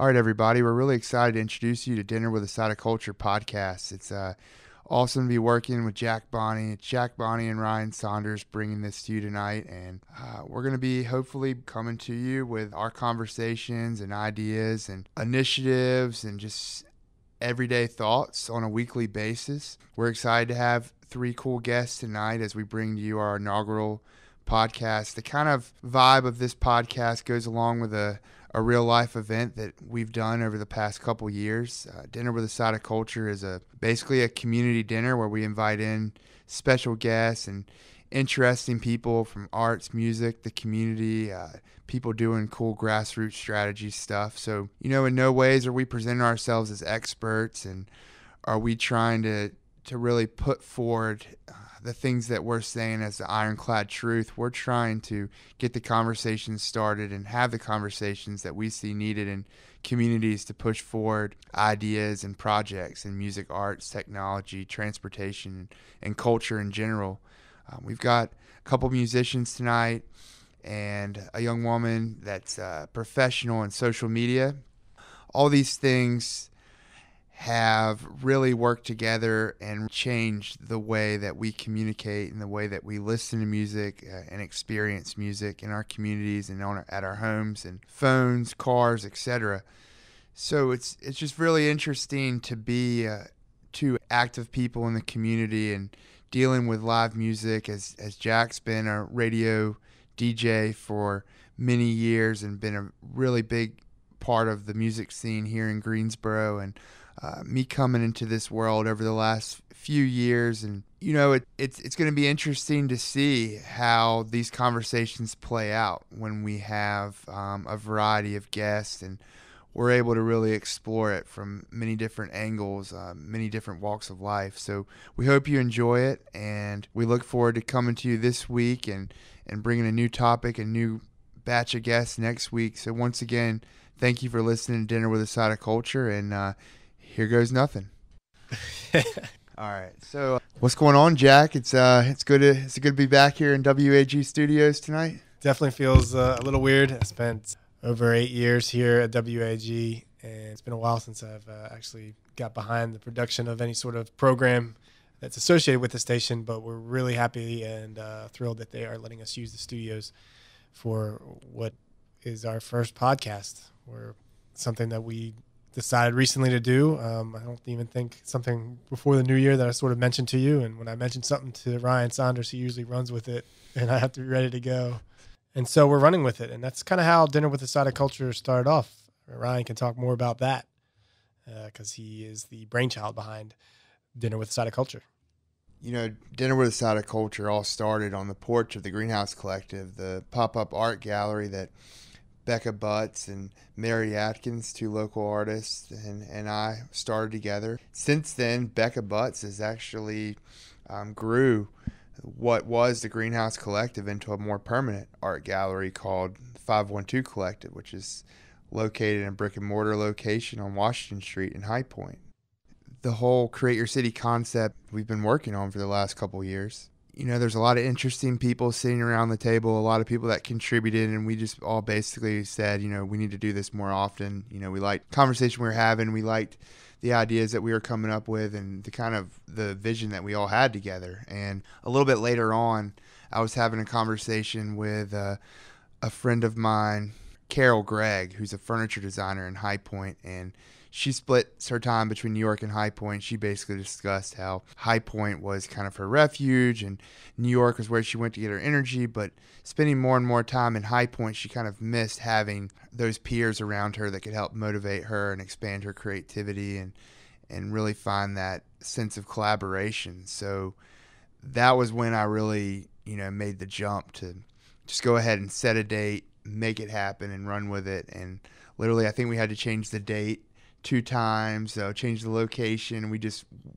All right, everybody, we're really excited to introduce you to Dinner with a Side of Culture podcast. It's awesome to be working with Jack Bonney. It's Jack Bonney and Ryan Saunders bringing this to you tonight, and we're going to be hopefully coming to you with our conversations and ideas and initiatives and just everyday thoughts on a weekly basis. We're excited to have three cool guests tonight as we bring to you our inaugural podcast. The kind of vibe of this podcast goes along with a real life event that we've done over the past couple years. Dinner with a Side of Culture is basically a community dinner where we invite in special guests and interesting people from arts, music, the community, people doing cool grassroots strategy stuff. So, in no ways are we presenting ourselves as experts, and are we trying to really put forward the things that we're saying as the ironclad truth. We're trying to get the conversations started and have the conversations that we see needed in communities to push forward ideas and projects in music, arts, technology, transportation, and culture in general. We've got a couple musicians tonight and a young woman that's professional in social media. All these things have really worked together and changed the way that we communicate and the way that we listen to music and experience music in our communities and at our homes and phones, cars, etc. So it's just really interesting to be two active people in the community and dealing with live music as Jack's been a radio DJ for many years and been a really big part of the music scene here in Greensboro, and me coming into this world over the last few years. And it's going to be interesting to see how these conversations play out when we have a variety of guests and we're able to really explore it from many different angles, many different walks of life. So we hope you enjoy it, and we look forward to coming to you this week and bringing a new topic, a new batch of guests next week. So once again, thank you for listening to Dinner with a Side of Culture, and here goes nothing. All right. So what's going on, Jack? It's good to be back here in WAG Studios tonight. Definitely feels a little weird. I spent over 8 years here at WAG, and it's been a while since I've actually got behind the production of any sort of program that's associated with the station, but we're really happy and thrilled that they are letting us use the studios for what is our first podcast. We're something that we decided recently to do. I don't even think something before the new year that I sort of mentioned to you. And when I mentioned something to Ryan Saunders, he usually runs with it and I have to be ready to go. And so we're running with it. And that's kind of how Dinner with a Side of Culture started off. Ryan can talk more about that because he is the brainchild behind Dinner with a Side of Culture. Dinner with a Side of Culture all started on the porch of the Greenhouse Collective, the pop-up art gallery that Becca Butts and Mary Atkins, two local artists, and I started together. Since then, Becca Butts has actually grew what was the Greenhouse Collective into a more permanent art gallery called 512 Collective, which is located in a brick and mortar location on Washington Street in High Point. The whole Create Your City concept we've been working on for the last couple of years. There's a lot of interesting people sitting around the table, a lot of people that contributed, and we just all basically said, we need to do this more often. We liked the conversation we were having. We liked the ideas that we were coming up with and the vision that we all had together. And a little bit later on, I was having a conversation with a friend of mine, Carol Gregg, who's a furniture designer in High Point, and she splits her time between New York and High Point. She basically discussed how High Point was kind of her refuge and New York was where she went to get her energy, but spending more and more time in High Point, she kind of missed having those peers around her that could help motivate her and expand her creativity and really find that sense of collaboration. So that was when I really, made the jump to just go ahead and set a date, make it happen, and run with it. And literally, I think we had to change the date 2 times, change the location.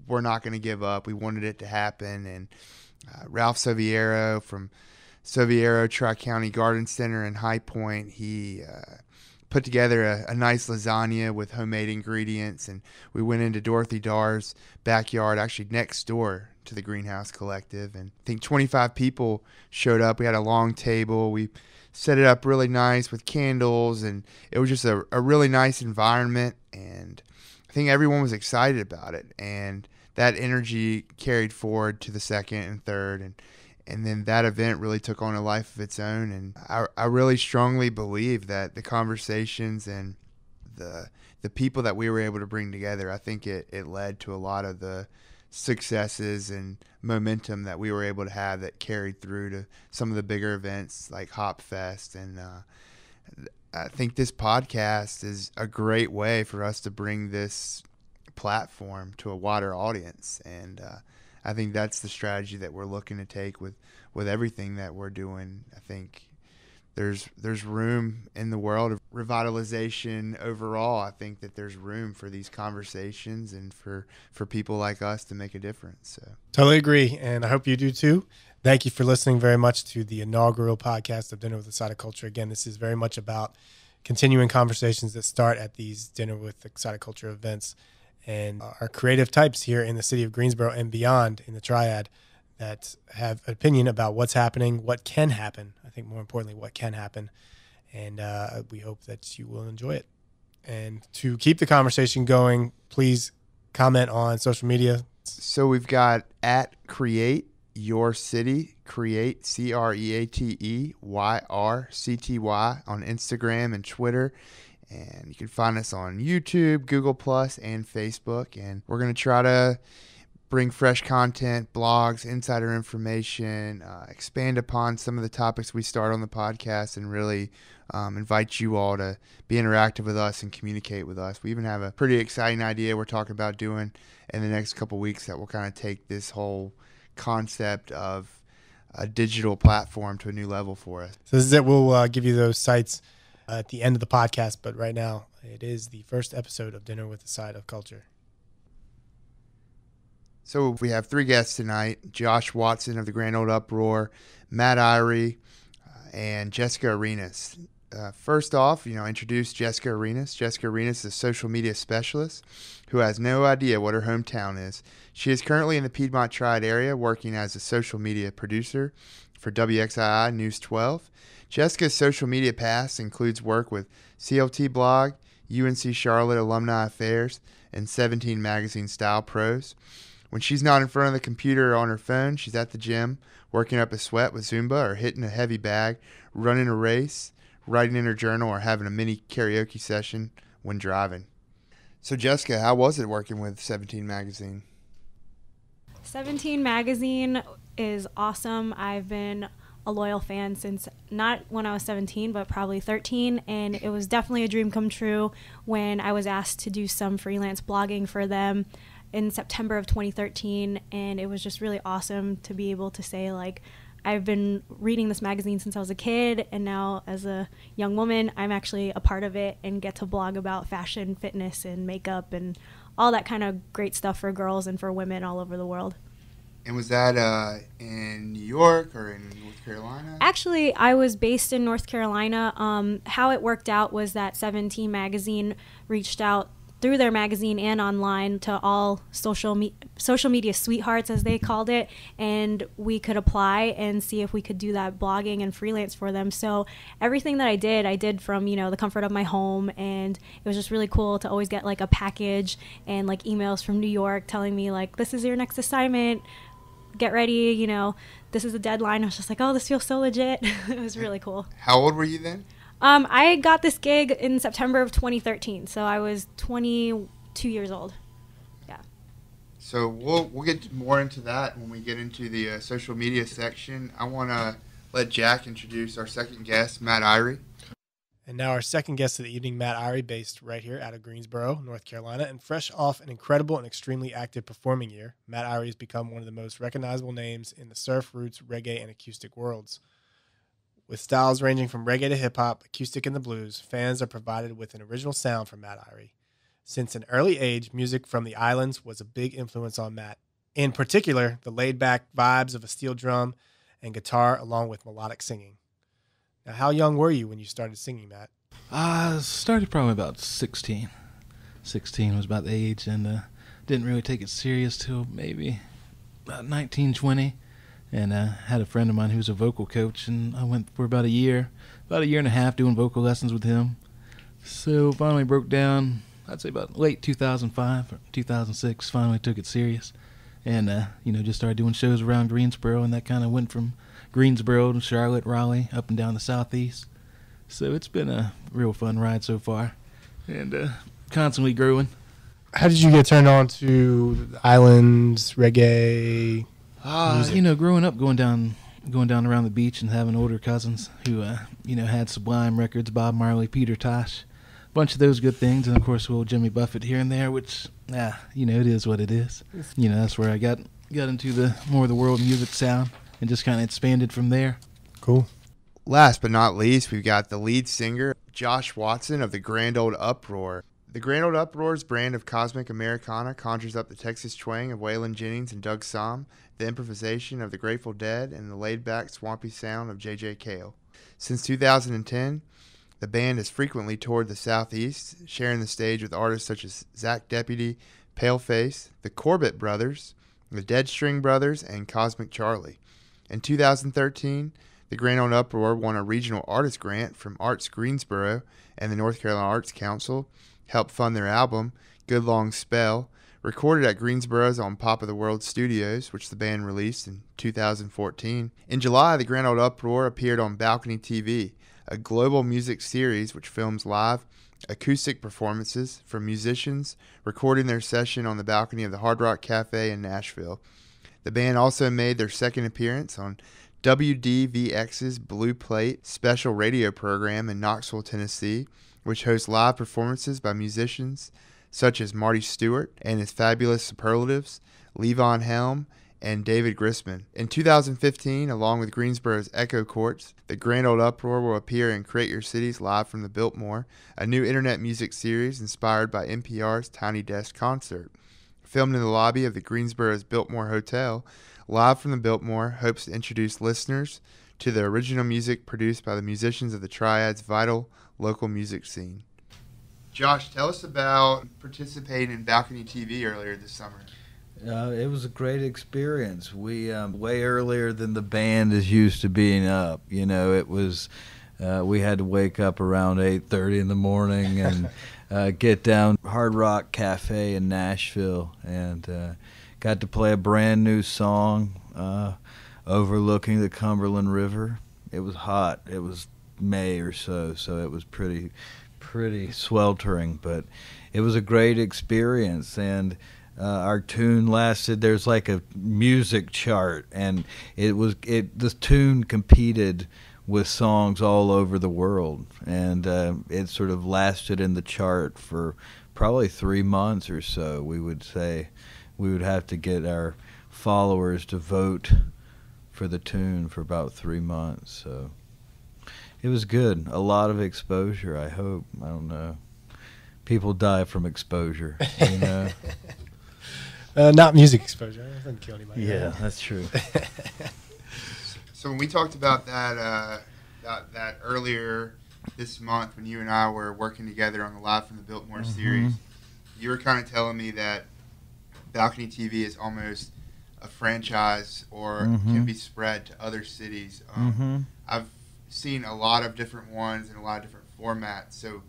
We're not going to give up. We wanted it to happen. And Ralph Soviero from Soviero Tri-County Garden Center in High Point, he put together a nice lasagna with homemade ingredients, and we went into Dorothy Darr's backyard, actually next door to the Greenhouse Collective, and I think 25 people showed up. We had a long table. We set it up really nice with candles, and it was just a really nice environment, and I think everyone was excited about it, and that energy carried forward to the second and third, and then that event really took on a life of its own. And I really strongly believe that the conversations and the people that we were able to bring together, I think it led to a lot of the successes and momentum that we were able to have that carried through to some of the bigger events like Hop Fest. And I think this podcast is a great way for us to bring this platform to a wider audience. And I think that's the strategy that we're looking to take with everything that we're doing. I think there's room in the world of revitalization overall. I think that there's room for these conversations and for people like us to make a difference. So Totally agree, and I hope you do too. Thank you for listening very much to the inaugural podcast of Dinner with the Side of Culture. Again, this is very much about continuing conversations that start at these Dinner with the Side of Culture events, and our creative types here in the city of Greensboro and beyond in the Triad that have an opinion about what's happening, what can happen. I think more importantly, what can happen. And we hope that you will enjoy it. And to keep the conversation going, please comment on social media. So we've got at Create Your City, Create CreateYyrCty on Instagram and Twitter. And you can find us on YouTube, Google Plus, and Facebook. And we're going to try to bring fresh content, blogs, insider information, expand upon some of the topics we start on the podcast, and really invite you all to be interactive with us and communicate with us. We even have a pretty exciting idea we're talking about doing in the next couple weeks that will kind of take this whole concept of a digital platform to a new level for us. So this is it. We'll give you those sites at the end of the podcast, but right now it is the first episode of Dinner with the Side of Culture. So we have three guests tonight: Josh Watson of the Grand Old Uproar, Matt Irie, and Jessica Arenas. First off, introduce Jessica Arenas. Jessica Arenas is a social media specialist who has no idea what her hometown is. She is currently in the Piedmont Triad area working as a social media producer for WXII News 12. Jessica's social media past includes work with CLT Blog, UNC Charlotte Alumni Affairs, and 17 Magazine Style Pros. When she's not in front of the computer or on her phone, she's at the gym, working up a sweat with Zumba or hitting a heavy bag, running a race, writing in her journal, or having a mini karaoke session when driving. So Jessica, how was it working with 17 Magazine? 17 Magazine is awesome. I've been a loyal fan since not when I was 17, but probably 13. And it was definitely a dream come true when I was asked to do some freelance blogging for them in September of 2013, and it was just really awesome to be able to say, like, I've been reading this magazine since I was a kid, and now as a young woman, I'm actually a part of it and get to blog about fashion, fitness, and makeup, and all that kind of great stuff for girls and for women all over the world. And was that in New York or in North Carolina? Actually, I was based in North Carolina. How it worked out was that 17 Magazine reached out through their magazine and online to all social media sweethearts, as they called it, and we could apply and see if we could do that blogging and freelance for them. So everything that I did from the comfort of my home, and it was just really cool to always get like a package and like emails from New York telling me like, this is your next assignment, get ready, this is the deadline. I was just like, oh, this feels so legit. It was really cool. How old were you then? I got this gig in September of 2013, so I was 22 years old. Yeah. So we'll get more into that when we get into the social media section. I want to let Jack introduce our second guest, Matt Irie. And now our second guest of the evening, Matt Irie, based right here out of Greensboro, North Carolina, and fresh off an incredible and extremely active performing year. Matt Irie has become one of the most recognizable names in the surf, roots, reggae, and acoustic worlds. With styles ranging from reggae to hip-hop, acoustic, and the blues, fans are provided with an original sound from Matt Irie. Since an early age, music from the islands was a big influence on Matt. In particular, the laid-back vibes of a steel drum and guitar along with melodic singing. Now, how young were you when you started singing, Matt? I started probably about 16. 16 was about the age, and didn't really take it serious till maybe about 19, 20. and had a friend of mine who was a vocal coach, and I went for about a year and a half doing vocal lessons with him. So finally broke down, I'd say about late 2005 or 2006, finally took it serious. And, just started doing shows around Greensboro, and that kind of went from Greensboro to Charlotte, Raleigh, up and down the southeast. So it's been a real fun ride so far, and constantly growing. How did you get turned on to the islands, reggae? Growing up, going down around the beach and having older cousins who, had Sublime Records, Bob Marley, Peter Tosh, a bunch of those good things, and of course, little Jimmy Buffett here and there, which, it is what it is. That's where I got into the more of the world music sound and just kind of expanded from there. Cool. Last but not least, we've got the lead singer, Josh Watson of the Grand Old Uproar. The Grand Old Uproar's brand of cosmic Americana conjures up the Texas twang of Waylon Jennings and Doug Somm, the improvisation of the Grateful Dead, and the laid-back, swampy sound of J.J. Cale. Since 2010, the band has frequently toured the Southeast, sharing the stage with artists such as Zach Deputy, Paleface, the Corbett Brothers, the Dead String Brothers, and Cosmic Charlie. In 2013, the Grand Old Uproar won a regional artist grant from Arts Greensboro and the North Carolina Arts Council, helped fund their album, Good Long Spell, recorded at Greensboro's on Pop of the World Studios, which the band released in 2014. In July, the Grand Old Uproar appeared on Balcony TV, a global music series which films live acoustic performances from musicians recording their session on the balcony of the Hard Rock Cafe in Nashville. The band also made their second appearance on WDVX's Blue Plate special radio program in Knoxville, Tennessee, which hosts live performances by musicians such as Marty Stewart and his Fabulous Superlatives, Levon Helm, and David Grisman. In 2015, along with Greensboro's Echo Courts, the Grand Old Uproar will appear in Create Your Cities Live from the Biltmore, a new internet music series inspired by NPR's Tiny Desk Concert. Filmed in the lobby of the Greensboro's Biltmore Hotel, Live from the Biltmore hopes to introduce listeners to the original music produced by the musicians of the Triad's vital local music scene. Josh, tell us about participating in Balcony TV earlier this summer. It was a great experience. We way earlier than the band is used to being up. It was we had to wake up around 8:30 in the morning and get down Hard Rock Cafe in Nashville and got to play a brand new song overlooking the Cumberland River. It was hot. It was May or so it was pretty sweltering, but it was a great experience. And our tune lasted. There's like a music chart, and the tune competed with songs all over the world, and it sort of lasted in the chart for probably 3 months or so. We would say we would have to get our followers to vote for the tune for about 3 months. So it was good. A lot of exposure, I hope. I don't know. People die from exposure, Not music exposure. I didn't kill anybody. Yeah, that's true. So when we talked about that earlier this month when you and I were working together on the Live from the Biltmore series, you were kind of telling me that Balcony TV is almost a franchise or can be spread to other cities. I've seen a lot of different ones and a lot of different formats. So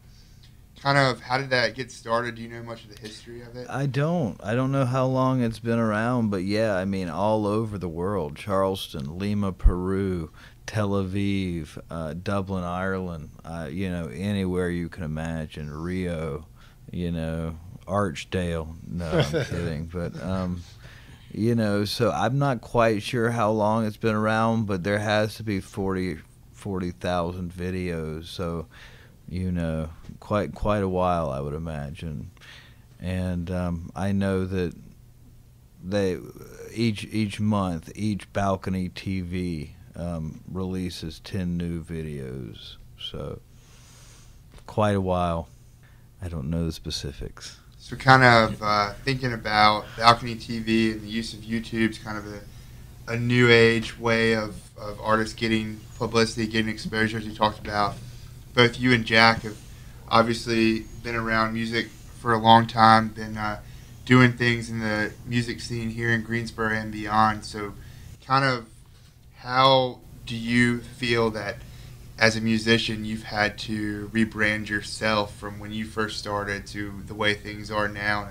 kind of how did that get started? Do you know much of the history of it? I don't know how long it's been around, but yeah, I mean, all over the world. Charleston, Lima, Peru, Tel Aviv, Dublin, Ireland, anywhere you can imagine, Rio, Archdale. No, I'm kidding. But, so I'm not quite sure how long it's been around, but there has to be 40,000 videos. So, quite a while, I would imagine. And I know that each month, each Balcony TV releases 10 new videos. So quite a while. I don't know the specifics. So kind of thinking about Balcony TV and the use of YouTube is kind of a new age way of artists getting publicity, getting exposure, as you talked about. Both you and Jack have obviously been around music for a long time, been doing things in the music scene here in Greensboro and beyond. So kind of how do you feel that as a musician you've had to rebrand yourself from when you first started to the way things are now?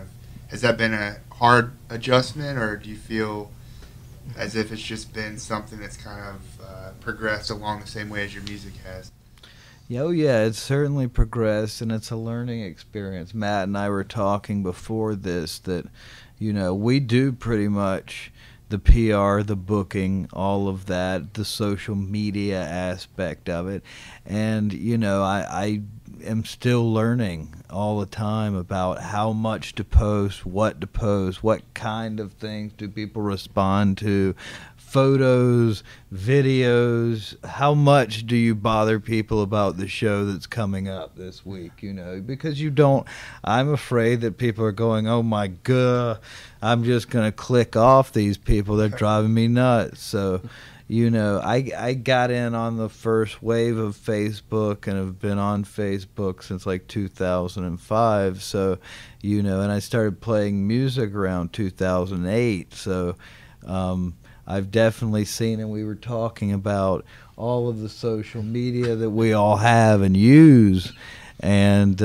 Has that been a hard adjustment, or do you feel as if it's just been something that's kind of progressed along the same way as your music has? Oh yeah, it's certainly progressed, and it's a learning experience. Matt and I were talking before this that, we do pretty much the PR, the booking, all of that, the social media aspect of it. And, I am still learning all the time about how much to post, what kind of things do people respond to, photos, videos, how much do you bother people about the show that's coming up this week, because I'm afraid that people are going, oh my God, I'm just going to click off these people, they're driving me nuts. So, I got in on the first wave of Facebook and have been on Facebook since like 2005. So, and I started playing music around 2008. So, I've definitely seen, and we were talking about all of the social media that we all have and use. And,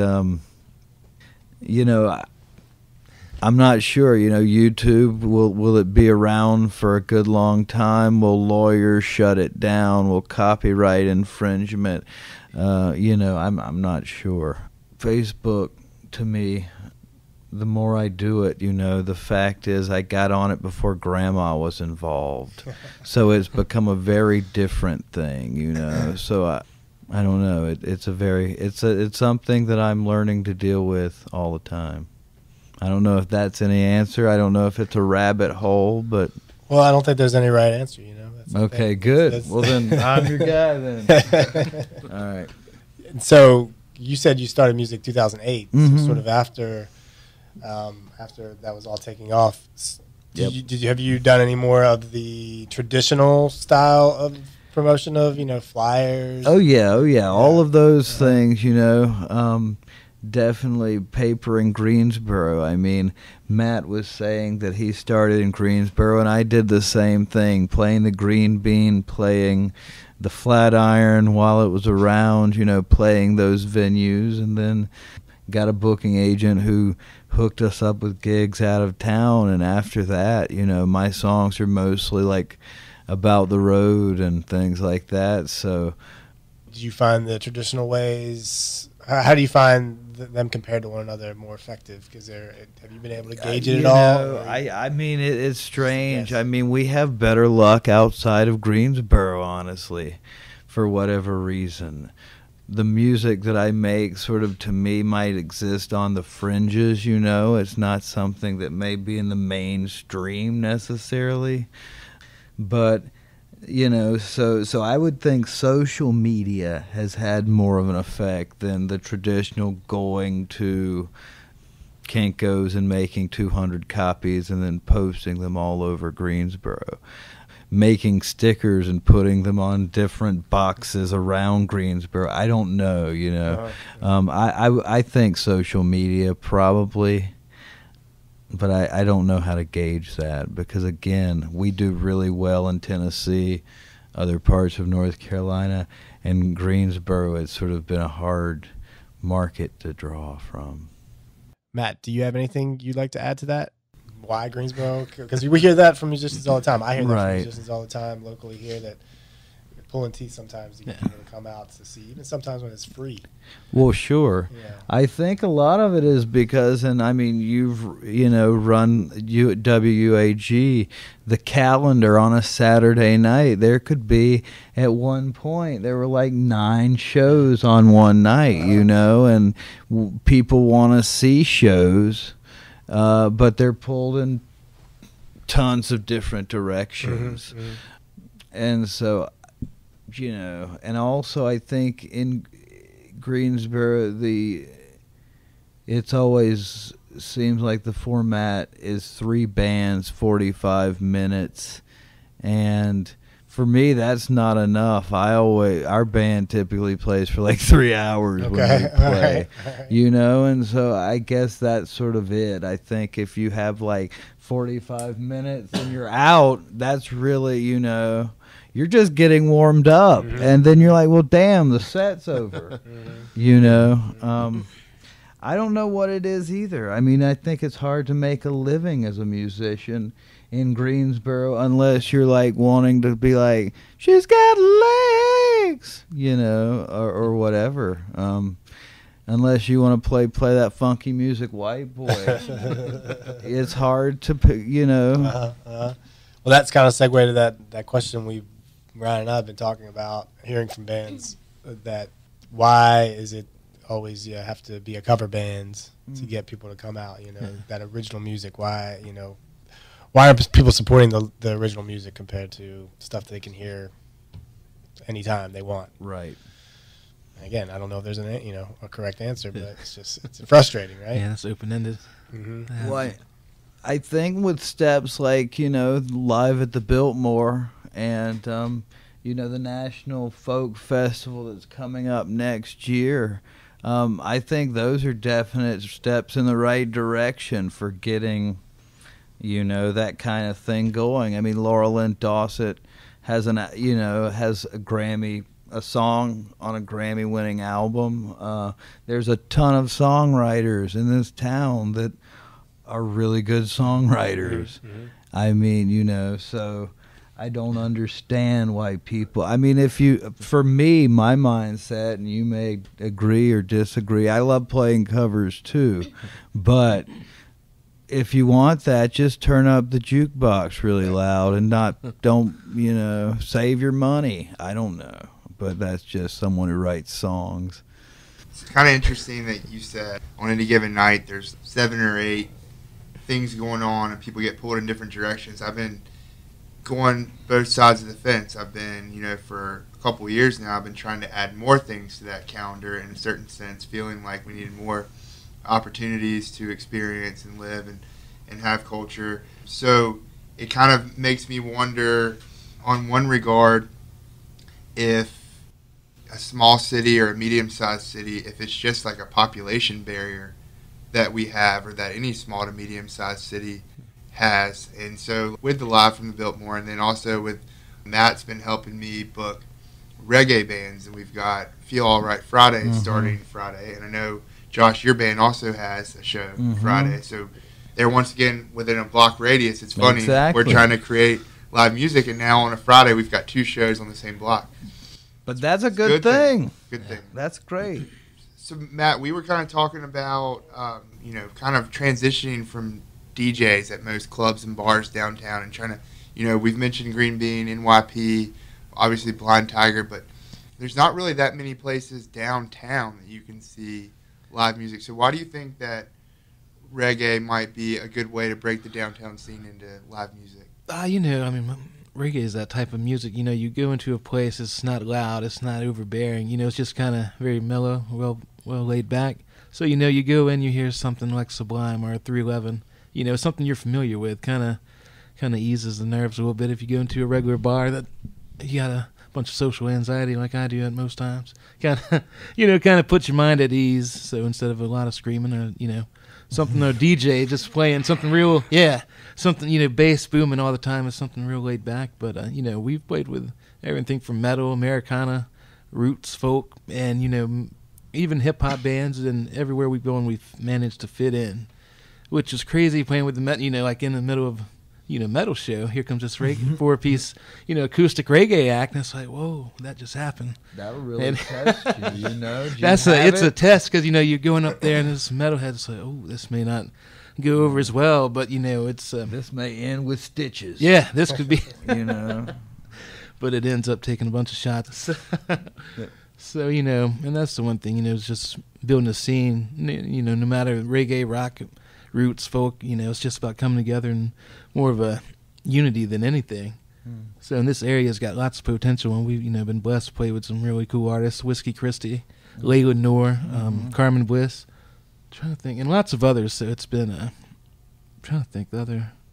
I'm not sure, YouTube, will it be around for a good long time? Will lawyers shut it down? Will copyright infringement? I'm not sure. Facebook, to me, the more I do it, the fact is I got on it before Grandma was involved. So it's become a very different thing, So I don't know. It's something that I'm learning to deal with all the time. I don't know if that's any answer. I don't know if it's a rabbit hole, but... Well, I don't think there's any right answer, That's okay, good. Well, then I'm your guy then. All right. So you said you started music 2008, Mm-hmm. so sort of after that was all taking off. Have you done any more of the traditional style of promotion of, flyers? Oh yeah. All of those things, definitely paper in Greensboro. I mean, Matt was saying that he started in Greensboro, and I did the same thing, playing the green bean, playing the Flatiron while it was around, playing those venues, and then got a booking agent who hooked us up with gigs out of town. And after that, my songs are mostly like about the road and things like that. So do you find the traditional ways, how do you find them compared to one another more effective? Because have you been able to gauge it at all? I mean, it's strange. Yes. I mean, we have better luck outside of Greensboro, honestly, for whatever reason. The music that I make sort of, to me, might exist on the fringes, It's not something that may be in the mainstream necessarily. But, so I would think social media has had more of an effect than the traditional going to Kinko's and making 200 copies and then posting them all over Greensboro. Making stickers and putting them on different boxes around Greensboro. I don't know, I think social media probably, but I don't know how to gauge that because, again, we do really well in Tennessee, other parts of North Carolina, and Greensboro, it's sort of been a hard market to draw from. Matt, do you have anything you'd like to add to that? Why Greensboro? Because we hear that from musicians all the time. I hear that from musicians all the time locally here, that you're pulling teeth sometimes to get people to come out to see, even sometimes when it's free. Well, sure. Yeah. I think a lot of it is because, and I mean, you've run WAG, the calendar on a Saturday night. There could be, at one point, there were like 9 shows on one night, and people want to see shows. But they're pulled in tons of different directions. Mm-hmm. And so, and also I think in Greensboro, it's always seems like the format is 3 bands, 45 minutes. And for me, that's not enough. Our band typically plays for like 3 hours when we play, and so I guess that's sort of it. I think if you have like 45 minutes and you're out, that's really, you're you're just getting warmed up, and then you're like, well, damn, the set's over. You know, I don't know what it is either. I mean, I think it's hard to make a living as a musician in Greensboro unless you're like wanting to be like, she's got legs, you know, or whatever. Unless you want to play that funky music, white boy. It's hard to pick, you know. Well, that's kind of segue to that question Ryan and I have been talking about, hearing from bands, that why is it always have to be a cover band to get people to come out, you know, that original music, why are people supporting the original music compared to stuff they can hear anytime they want? Right. Again, I don't know if there's a correct answer, but it's frustrating, right? Yeah, that's open-ended. Mm-hmm. Well, I think with steps like, you know, live at the Biltmore and, you know, the National Folk Festival that's coming up next year, I think those are definite steps in the right direction for getting, you know, that kind of thing going. I mean, Laura Lynn Dawsett has a song on a Grammy-winning album. There's a ton of songwriters in this town that are really good songwriters. Mm-hmm. I mean, you know, so I don't understand why people... I mean, for me, my mindset, and you may agree or disagree, I love playing covers too, but if you want that, just turn up the jukebox really loud and don't, you know, save your money. I don't know. But that's just someone who writes songs. It's kind of interesting that you said on any given night there's 7 or 8 things going on and people get pulled in different directions. I've been going both sides of the fence. I've been, you know, for a couple of years now, I've been trying to add more things to that calendar in a certain sense, feeling like we needed more opportunities to experience and live and have culture. So it kind of makes me wonder, on one regard, if a small city or a medium-sized city, if it's just like a population barrier that we have, or that any small to medium-sized city has. And so with the Live from the Biltmore, and then also with Matt's been helping me book reggae bands, and we've got Feel All Right Friday starting Friday, and I know Josh, your band also has a show Friday, so they're once again within a block radius. It's funny, we're trying to create live music, and now on a Friday we've got 2 shows on the same block. But that's a good thing. Good thing. That's great. So Matt, we were kind of talking about you know, kind of transitioning from DJs at most clubs and bars downtown, and trying to, you know, we've mentioned Green Bean, NYP, obviously Blind Tiger, but there's not really that many places downtown that you can see live music. So why do you think that reggae might be a good way to break the downtown scene into live music? You know, I mean, reggae is that type of music. You know, you go into a place, it's not loud, it's not overbearing. You know, it's just kind of very mellow, well laid back. So, you know, you go in, you hear something like Sublime or 311. You know, something you're familiar with, kind of eases the nerves a little bit. If you go into a regular bar that you got a bunch of social anxiety like I do at most times, kind of puts your mind at ease. So instead of a lot of screaming or, you know, something, or DJ just playing something real, something, you know, bass booming all the time is something real laid back. But, you know, we've played with everything from metal, Americana, roots, folk, and, you know, even hip-hop bands, and everywhere we've gone we've managed to fit in, which is crazy, playing with the metal, you know, like in the middle of, you know, metal show, here comes this 4-piece, you know, acoustic reggae act, and it's like, whoa, that just happened. That'll really test you, you know. It's a test, because, you know, you're going up there and this metalhead is like, oh, this may not go over as well, but, you know, it's this may end with stitches. Yeah, this could be, you know, but it ends up taking a bunch of shots. So, you know, and that's the one thing, you know, is just building a scene. You know, no matter reggae, rock, roots, folk, you know, it's just about coming together and more of a unity than anything. So, in this area's got lots of potential, and we've, you know, been blessed to play with some really cool artists: Whiskey Christie, Layla Noor, Carmen Bliss. I'm trying to think, and lots of others. So it's been I'm trying to think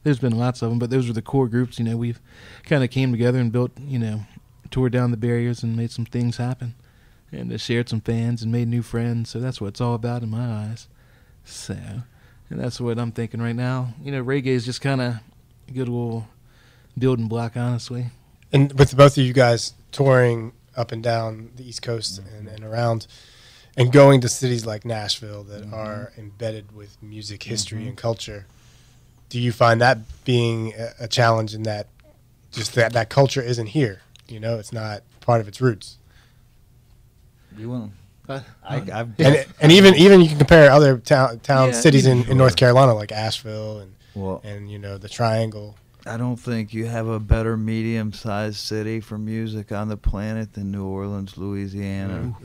there's been lots of them, but those are the core groups. You know, we've kind of came together and built, you know, tore down the barriers and made some things happen, and shared some fans and made new friends. So that's what it's all about in my eyes. So, and that's what I'm thinking right now. You know, reggae is just kind of a good little building block, honestly. And with both of you guys touring up and down the East Coast and around, and going to cities like Nashville that are embedded with music history and culture, do you find that being a challenge in that just that culture isn't here? You know, it's not part of its roots. You want? And even you can compare other cities in sure. North Carolina like Asheville Well, and you know the Triangle. I don't think you have a better medium-sized city for music on the planet than New Orleans, Louisiana.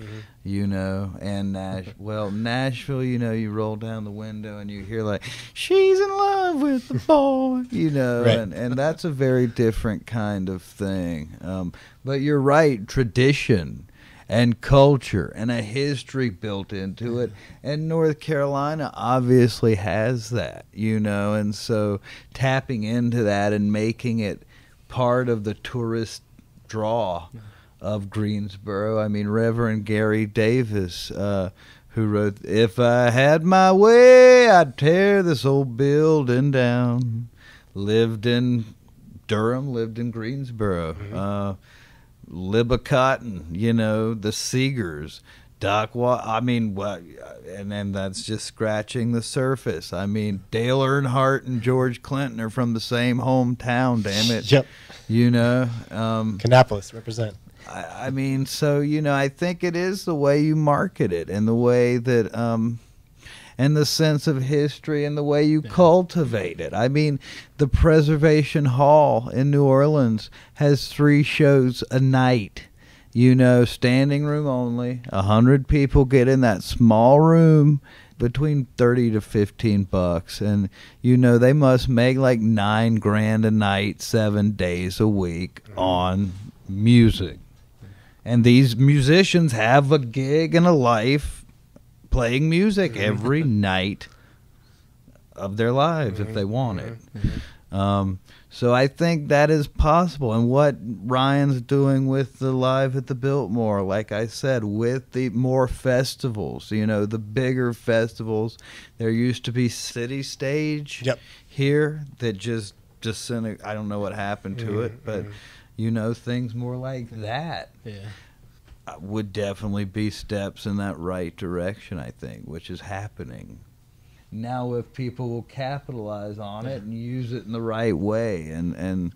You know, and Nashville, you know, you roll down the window and you hear like, she's in love with the boy, you know, Right. and that's a very different kind of thing. But you're right, tradition and culture and a history built into it. And North Carolina obviously has that, you know, and so tapping into that and making it part of the tourist draw of Greensboro. I mean, Reverend Gary Davis, who wrote, "If I had my way, I'd tear this old building down." Lived in Durham, lived in Greensboro. Libba Cotton, you know, the Seegers, and then that's just scratching the surface. I mean, Dale Earnhardt and George Clinton are from the same hometown, damn it. Yep. You know? Kannapolis, represent. I mean, so, you know, I think it is the way you market it and the way that, and the sense of history and the way you cultivate it. I mean, the Preservation Hall in New Orleans has 3 shows a night. You know, standing room only. 100 people get in that small room, between $30 to $15, and you know they must make like $9,000 a night, 7 days a week on music. And these musicians have a gig and a life playing music every night of their lives if they want it. So I think that is possible. And what Ryan's doing with the Live at the Biltmore, like I said, with the more festivals, you know, the bigger festivals. There used to be City Stage here that just I don't know what happened to it, but you know, things more like that. Would definitely be steps in that right direction, I think, which is happening. Now if people will capitalize on it and use it in the right way and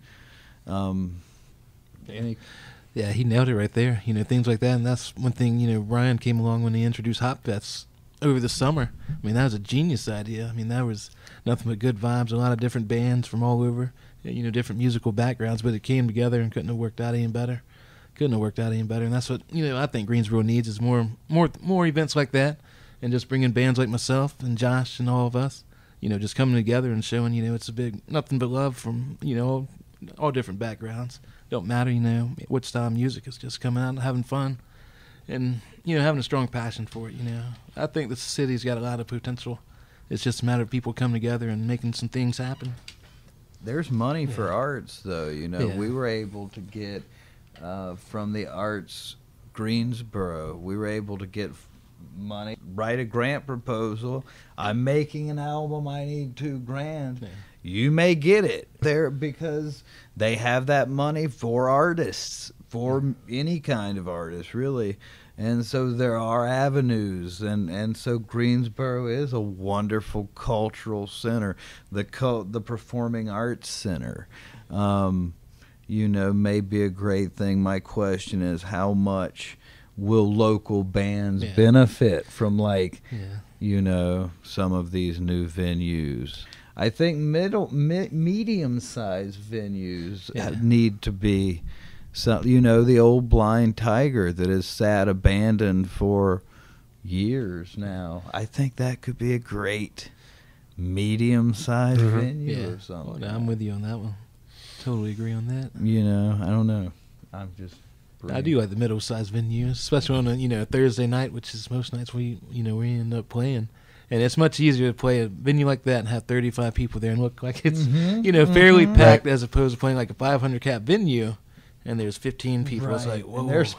yeah, he nailed it right there. You know, things like that. And that's one thing, you know, Ryan came along when he introduced Hop Fest over the summer. I mean, that was a genius idea. I mean, that was nothing but good vibes, a lot of different bands from all over, you know, different musical backgrounds, but it came together and couldn't have worked out any better. And that's what, you know, I think Greensboro needs is more events like that, and just bringing bands like myself and Josh and all of us, you know, just coming together and showing, you know, it's a big nothing but love from, you know, all different backgrounds. Don't matter, you know, what style of music. It's just coming out and having fun, and you know, having a strong passion for it. You know, I think the city's got a lot of potential. It's just a matter of people coming together and making some things happen. There's money for arts, though. You know, we were able to get from the Arts Greensboro, we were able to get money, write a grant proposal. I'm making an album, I need $2,000. You may get it there because they have that money for artists, for any kind of artist, really. And so there are avenues, and so Greensboro is a wonderful cultural center, the performing arts center. You know, may be a great thing. My question is, how much will local bands benefit from, like, you know, some of these new venues? I think medium-sized venues need to be, you know, the old Blind Tiger that has sat abandoned for years now. I think that could be a great medium-sized venue or something. Well, I'm with you on that one. Totally agree on that. You know, I don't know. I'm just. I do like the middle-sized venues, especially on a, you know, Thursday night, which is most nights we end up playing. And it's much easier to play a venue like that and have 35 people there and look like it's you know, fairly packed, as opposed to playing like a 500 cap venue and there's 15 people. It's like, whoa. There's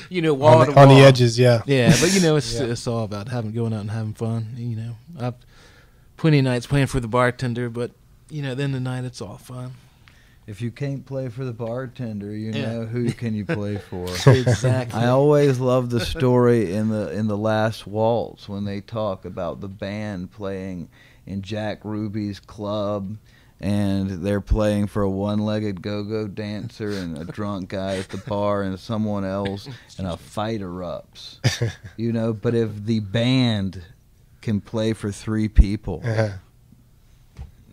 you know, wall to wall. On the edges, yeah. But you know, it's all about going out and having fun. You know, I've plenty of nights playing for the bartender, but you know, then the night it's all fun. If you can't play for the bartender, you know, who can you play for? Exactly. I always love the story in the last waltz when they talk about the band playing in Jack Ruby's club, and they're playing for a one-legged go-go dancer and a drunk guy at the bar and someone else, and a fight erupts. You know, but if the band can play for 3 people,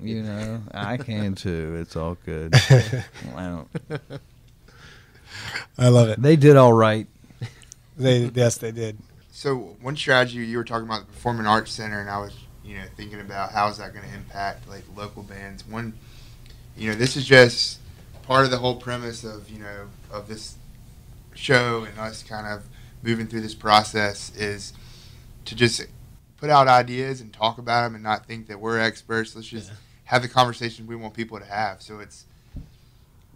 you know, I can too. It's all good. Wow. I love it. They did all right. Yes, they did. So one strategy, you were talking about the Performing Arts Center, and I was, thinking about how is that going to impact like local bands. One, this is just part of the whole premise of of this show and us kind of moving through this process is to just put out ideas and talk about them and not think that we're experts. Let's just have the conversations we want people to have. So it's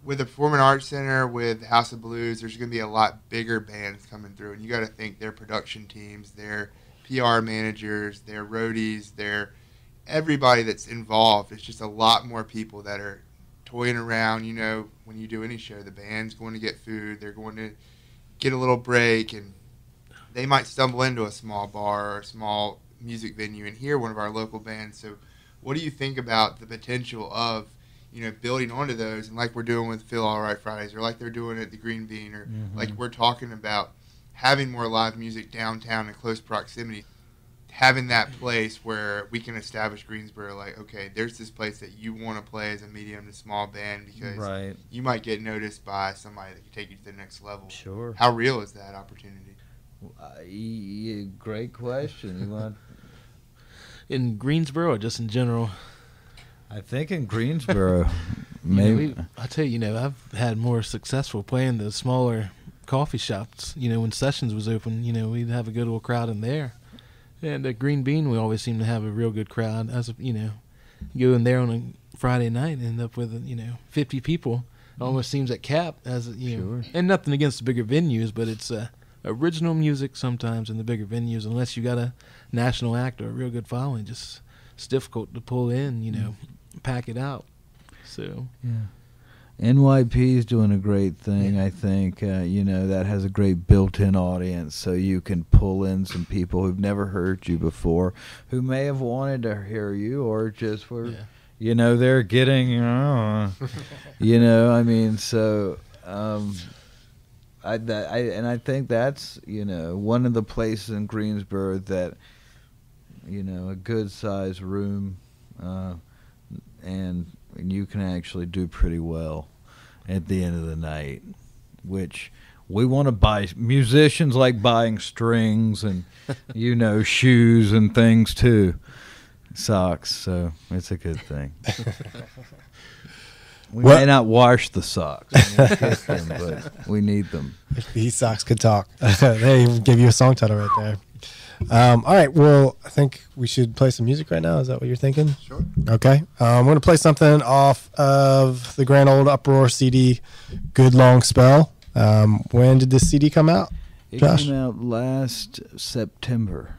with the Performing Arts Center, with House of Blues, there's going to be a lot bigger bands coming through, and you got to think their production teams, their PR managers, their roadies, their everybody that's involved. It's just a lot more people that are toying around. When you do any show, the band's going to get food, they're going to get a little break, and they might stumble into a small bar or a small music venue and hear one of our local bands. So what do you think about the potential of building onto those, and like we're doing with Feel All Right Fridays, or like they're doing at the Green Bean, or like we're talking about having more live music downtown in close proximity, having that place where we can establish Greensboro, like, okay, there's this place that you want to play as a medium to small band because you might get noticed by somebody that can take you to the next level. Sure. How real is that opportunity? Great question. You want In Greensboro or just in general? I think in Greensboro, maybe. I tell you, I've had more successful playing the smaller coffee shops. When Sessions was open, we'd have a good little crowd in there. And at Green Bean, we always seem to have a real good crowd. You go in there on a Friday night and end up with 50 people. It almost seems at Cap as Sure. And nothing against the bigger venues, but it's original music sometimes in the bigger venues. Unless you got a national act or a real good following, just it's difficult to pull in. Pack it out. So NYP is doing a great thing. I think that has a great built-in audience, so you can pull in some people who've never heard you before, who may have wanted to hear you, or just were they're getting I mean, so I think that's one of the places in Greensboro that a good sized room and you can actually do pretty well at the end of the night, which we want to buy. Musicians like buying strings and shoes and things too, socks, so it's a good thing. We may not wash the socks, but we need them. If these socks could talk. They even give you a song title right there. All right, well, I think we should play some music right now. Is that what you're thinking? Sure. Okay. I'm going to play something off of the Grand Old Uproar CD, Good Long Spell. When did this CD come out, Josh? It came out last September,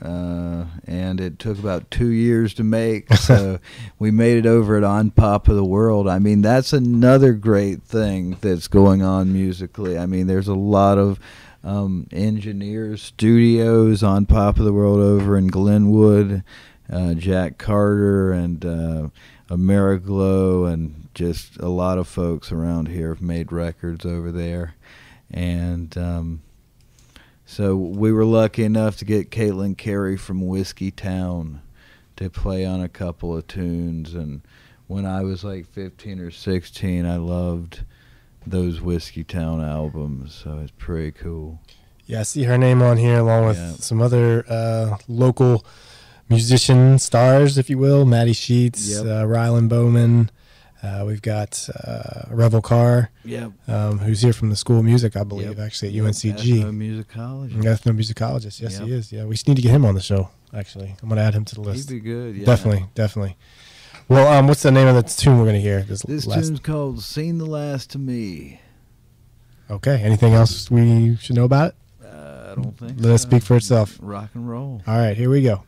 and it took about 2 years to make, so we made it over at On Pop of the World. I mean, that's another great thing that's going on musically. I mean, there's a lot of engineers, studios on Pop of the World over in Glenwood, Jack Carter and Ameriglow, and just a lot of folks around here have made records over there. And so we were lucky enough to get Caitlin Carey from Whiskey Town to play on a couple of tunes. And when I was like 15 or 16, I loved those Whiskey Town albums, so it's pretty cool. Yeah, I see her name on here along with some other local musician stars, if you will. Maddie Sheets, Rylan Bowman. We've got Revel Carr, who's here from the School of Music, I believe, actually at UNCG. Ethnomusicologist. Ethnomusicologist, yes, he is. Yeah, we just need to get him on the show, actually. I'm going to add him to the list. He'd be good, yeah. Definitely. Well, what's the name of the tune we're going to hear? This tune's called Seen the Last of Me. Okay. Anything else we should know about it? I don't think Let it speak for itself. Rock and roll. All right, here we go.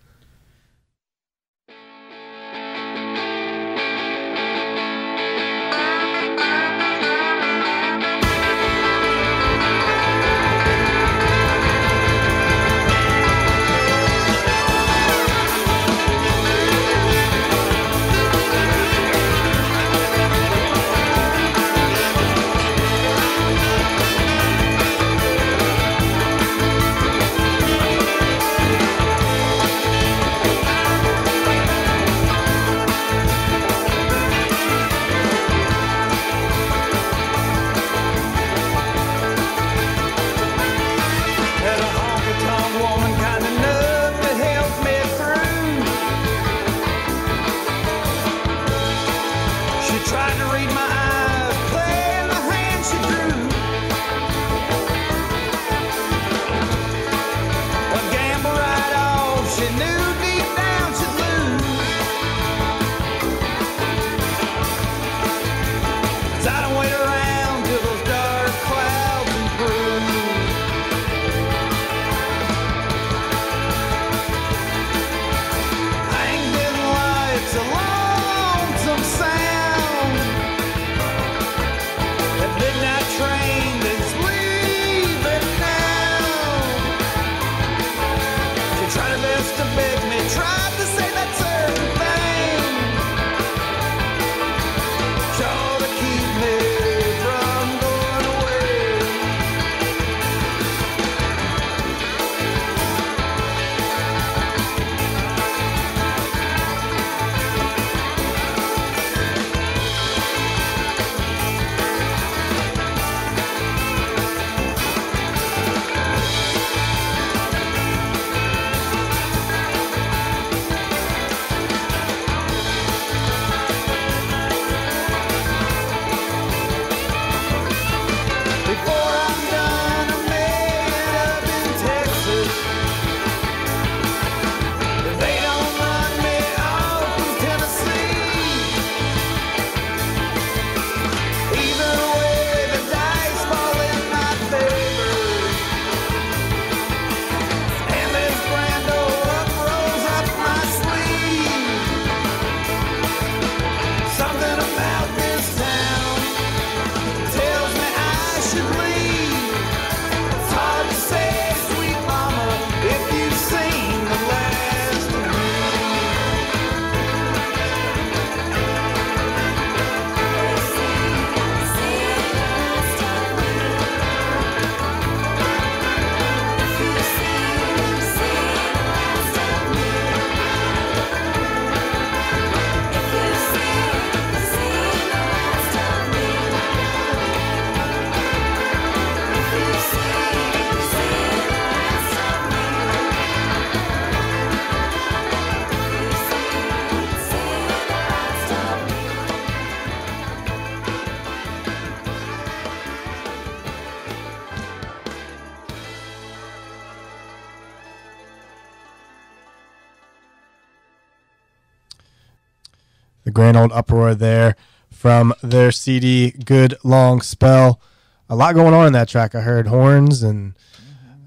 the grand old Uproar there from their CD, Good Long Spell. A lot going on in that track. I heard horns and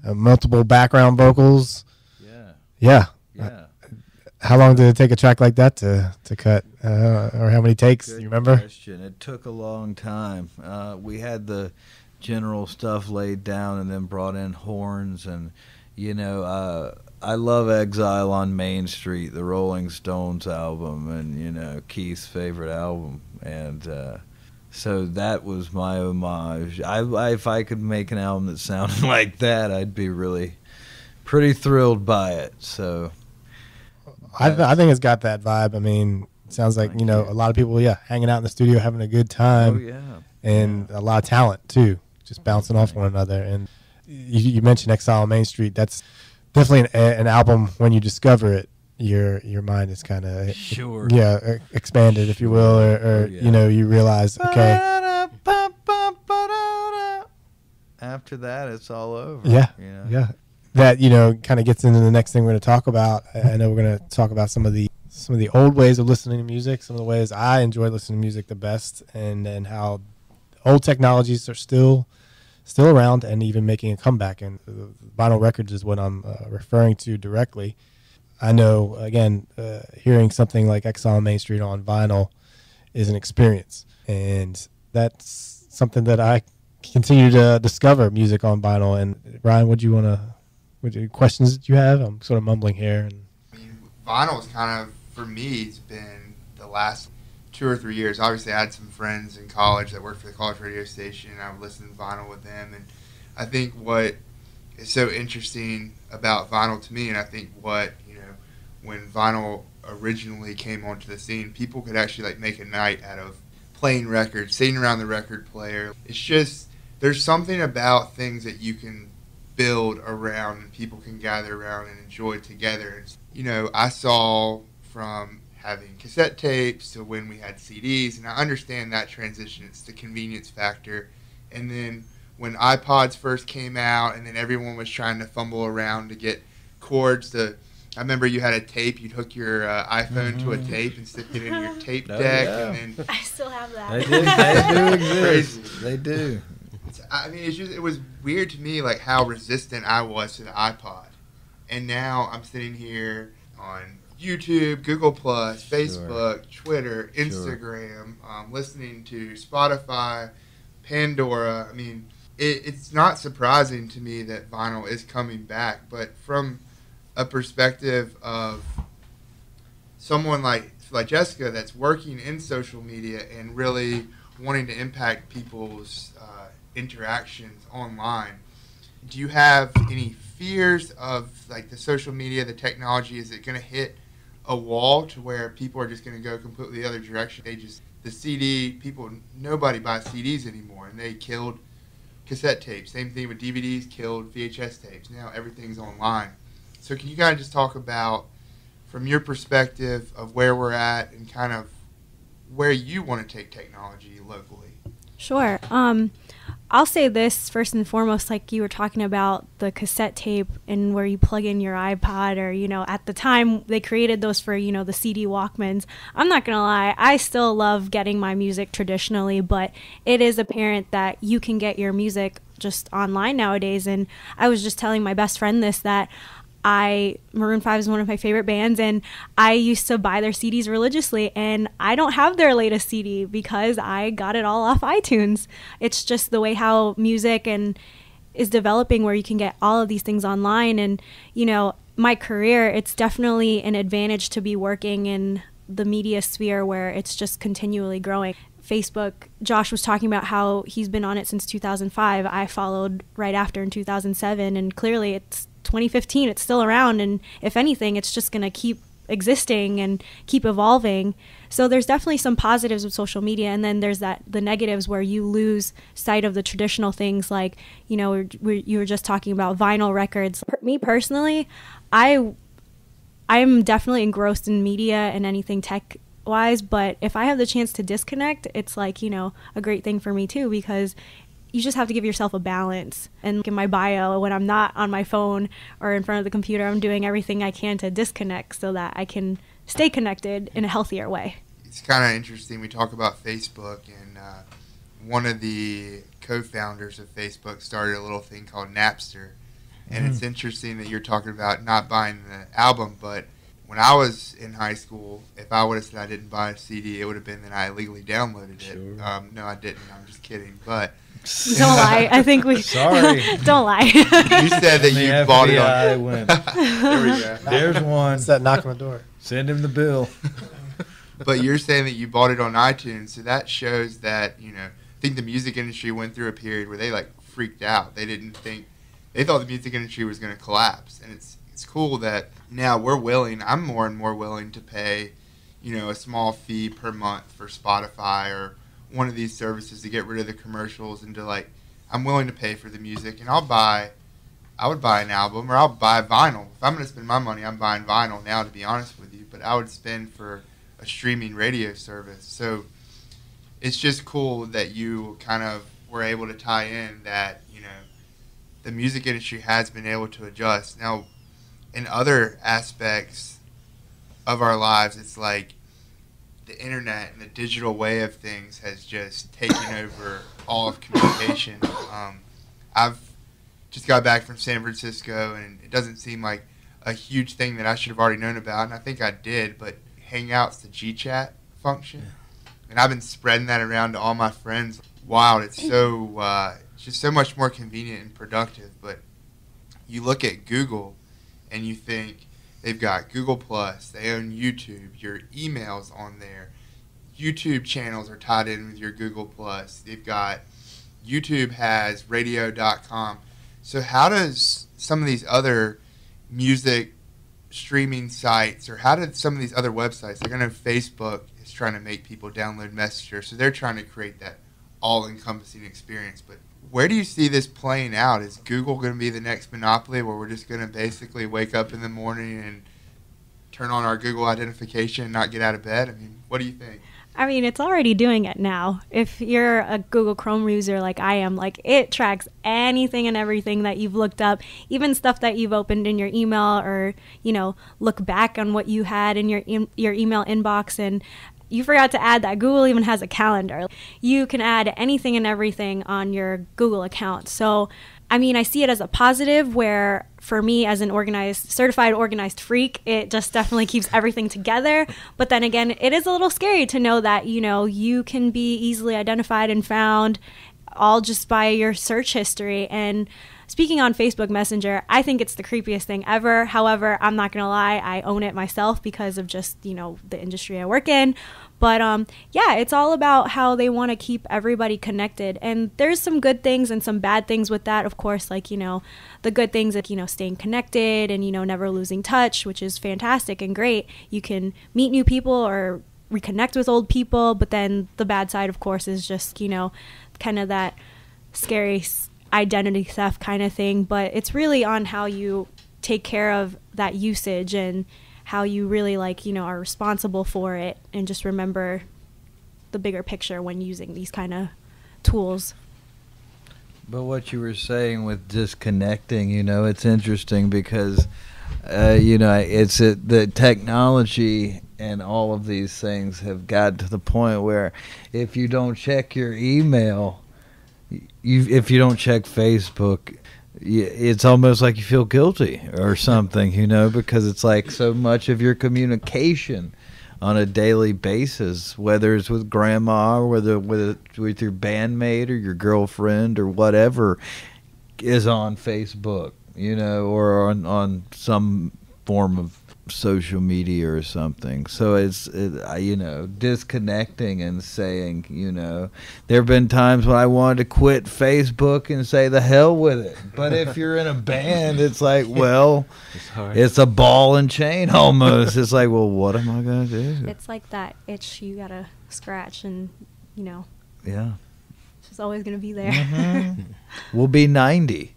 multiple background vocals. Yeah. How long did it take a track like that to cut? Or how many takes? Good you remember? question. It took a long time. We had the general stuff laid down and then brought in horns. And, I love Exile on Main Street, the Rolling Stones album, and, Keith's favorite album. And so that was my homage. If I could make an album that sounded like that, I'd be really pretty thrilled by it. So I think it's got that vibe. I mean, it sounds like, a lot of people, hanging out in the studio, having a good time. Oh, yeah. And a lot of talent, too, just bouncing off one another. And you mentioned Exile on Main Street. That's definitely an album, when you discover it, your mind is kind of expanded, if you will, or you realize, okay. After that, it's all over. Yeah. That kind of gets into the next thing we're going to talk about. I know we're going to talk about some of the old ways of listening to music, some of the ways I enjoy listening to music the best, and how old technologies are still around and even making a comeback. And vinyl records is what I'm referring to directly. I know, again, hearing something like Exile on Main Street on vinyl is an experience, and that's something that I continue to discover music on vinyl. And Ryan, what questions that you have? I'm sort of mumbling here. I mean, vinyl is kind of, for me, it's been the last 2 or 3 years. Obviously, I had some friends in college that worked for the college radio station, and I would listen to vinyl with them. And I think what is so interesting about vinyl to me, and I think what, when vinyl originally came onto the scene, people could actually make a night out of playing records, sitting around the record player. It's just, there's something about things that you can build around and people can gather around and enjoy together. I saw from having cassette tapes to when we had CDs, and I understand that transition. It's the convenience factor. And then when iPods first came out, and then everyone was trying to fumble around to get chords to, I remember you had a tape, you'd hook your iPhone to a tape and stick it in your tape deck. And then I still have that. They do exist. They do. I mean, it was weird to me, how resistant I was to the iPod. And now I'm sitting here on YouTube, Google+, Facebook, Twitter, Instagram, listening to Spotify, Pandora. I mean, it's not surprising to me that vinyl is coming back, but from a perspective of someone like Jessica that's working in social media and really wanting to impact people's interactions online, do you have any fears of the social media, the technology? Is it going to hit a wall to where people are just going to go completely the other direction? The CD, nobody buys CDs anymore, and they killed cassette tapes. Same thing with DVDs, killed VHS tapes. Now everything's online. So can you kind of just talk about, from your perspective of where we're at and kind of where you want to take technology locally? Sure. I'll say this first and foremost, like you were talking about the cassette tape and where you plug in your iPod, or, at the time they created those for, the CD Walkmans. I'm not going to lie, I still love getting my music traditionally, but it is apparent that you can get your music just online nowadays. And I was just telling my best friend this, that Maroon 5 is one of my favorite bands, and I used to buy their CDs religiously, and I don't have their latest CD because I got it all off iTunes. It's just the way how music is developing, where you can get all of these things online. And, my career, it's definitely an advantage to be working in the media sphere where it's just continually growing. Facebook, Josh was talking about how he's been on it since 2005. I followed right after in 2007, and clearly it's 2015, it's still around, and if anything, it's just going to keep existing and keep evolving. So there's definitely some positives with social media, and then there's the negatives where you lose sight of the traditional things, like, you were just talking about vinyl records. Me personally, I'm definitely engrossed in media and anything tech wise, but if I have the chance to disconnect, it's a great thing for me too, because you just have to give yourself a balance. And in my bio, when I'm not on my phone or in front of the computer, I'm doing everything I can to disconnect so that I can stay connected in a healthier way. it's kind of interesting. We talk about Facebook, and one of the co-founders of Facebook started a little thing called Napster. And it's interesting that you're talking about not buying the album, but when I was in high school, if I would have said I didn't buy a CD, it would have been that I illegally downloaded it. No, I didn't. I'm just kidding. But don't lie. I think we. Sorry. Don't lie. You said that you bought it on. Went, There we go. there's one. It's that knock on the door. Send him the bill. But you're saying that you bought it on iTunes, so that shows that, you know, I think the music industry went through a period where they like freaked out. They thought the music industry was going to collapse, and it's cool that now I'm more and more willing to pay, you know, a small fee per month for Spotify or one of these services to get rid of the commercials, and to like, I'm willing to pay for the music, and I would buy an album, or I'll buy vinyl. If I'm going to spend my money, I'm buying vinyl now, to be honest with you, but I would spend for a streaming radio service. So it's just cool that you kind of were able to tie in that, you know, the music industry has been able to adjust. Now, in other aspects of our lives, it's like the internet and the digital way of things has just taken over all of communication. I've just got back from San Francisco, and it doesn't seem like a huge thing that I should have already known about, and I think I did, but Hangouts, the GChat function, and I've been spreading that around to all my friends. Wow, it's just so much more convenient and productive. But you look at Google, and you think they've got Google Plus, they own YouTube, your email's on there, YouTube channels are tied in with your Google Plus. They've got YouTube has radio.com. So how does some of these other music streaming sites, or how did some of these other websites, like I know Facebook is trying to make people download Messenger, so they're trying to create that all-encompassing experience, but where do you see this playing out? Is Google going to be the next monopoly where we're just going to basically wake up in the morning and turn on our Google identification and not get out of bed? I mean, what do you think? I mean, it's already doing it now. If you're a Google Chrome user like I am, like, it tracks anything and everything that you've looked up, even stuff that you've opened in your email, or, you know, look back on what you had in your email inbox. And you forgot to add that Google even has a calendar. You can add anything and everything on your Google account. So, I mean, I see it as a positive, where for me as an certified organized freak, it just definitely keeps everything together. But then again, it is a little scary to know that, you know, you can be easily identified and found all just by your search history. And speaking on Facebook Messenger, I think it's the creepiest thing ever. However, I'm not going to lie, I own it myself because of just, you know, the industry I work in. But yeah, it's all about how they want to keep everybody connected. And there's some good things and some bad things with that, of course, like, you know, the good things, like, you know, staying connected and, you know, never losing touch, which is fantastic and great. You can meet new people or reconnect with old people. But then the bad side, of course, is just, you know, kind of that scary identity theft kind of thing. But it's really on how you take care of that usage and how you really, like, you know, are responsible for it, and just remember the bigger picture when using these kind of tools. But what you were saying with disconnecting, you know, it's interesting because, you know, it's the technology and all of these things have got to the point where if you don't check your email, if you don't check Facebook, it's almost like you feel guilty or something, you know, because it's like so much of your communication on a daily basis, whether it's with grandma or whether with your bandmate or your girlfriend or whatever, is on Facebook, you know, or on some form of social media or something. So it's you know, disconnecting and saying, you know, there have been times when I wanted to quit Facebook and say the hell with it, but if you're in a band, it's like, well, it's a ball and chain almost. It's like, well, what am I gonna do? It's like that itch you gotta scratch, and, you know, yeah, it's just always gonna be there. Mm-hmm. We'll be 90,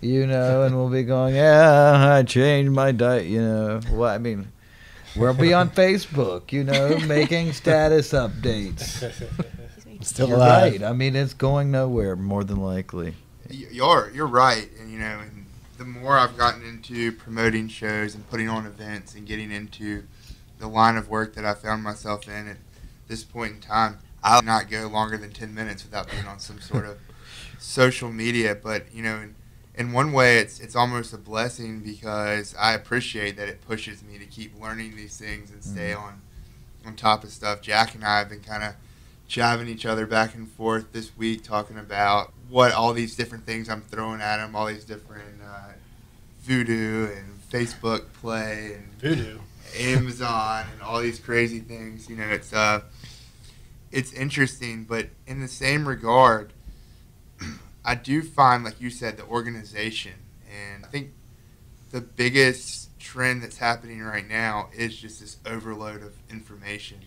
you know, and we'll be going, yeah, I changed my diet, you know. Well, I mean, we'll be on Facebook, you know, making status updates. Still You're alive. right. I mean, it's going nowhere, more than likely. You're right, and, you know, and the more I've gotten into promoting shows and putting on events and getting into the line of work that I found myself in, this point in time, I'll not go longer than 10 minutes without being on some sort of social media. But, you know, in one way, it's almost a blessing because I appreciate that it pushes me to keep learning these things and stay on top of stuff. Jack and I have been kind of jiving each other back and forth this week, talking about what all these different things I'm throwing at him, all these different voodoo and Facebook play and voodoo, Amazon, and all these crazy things. You know, it's interesting, but in the same regard, I do find, like you said, the organization, and I think the biggest trend that's happening right now is just this overload of information.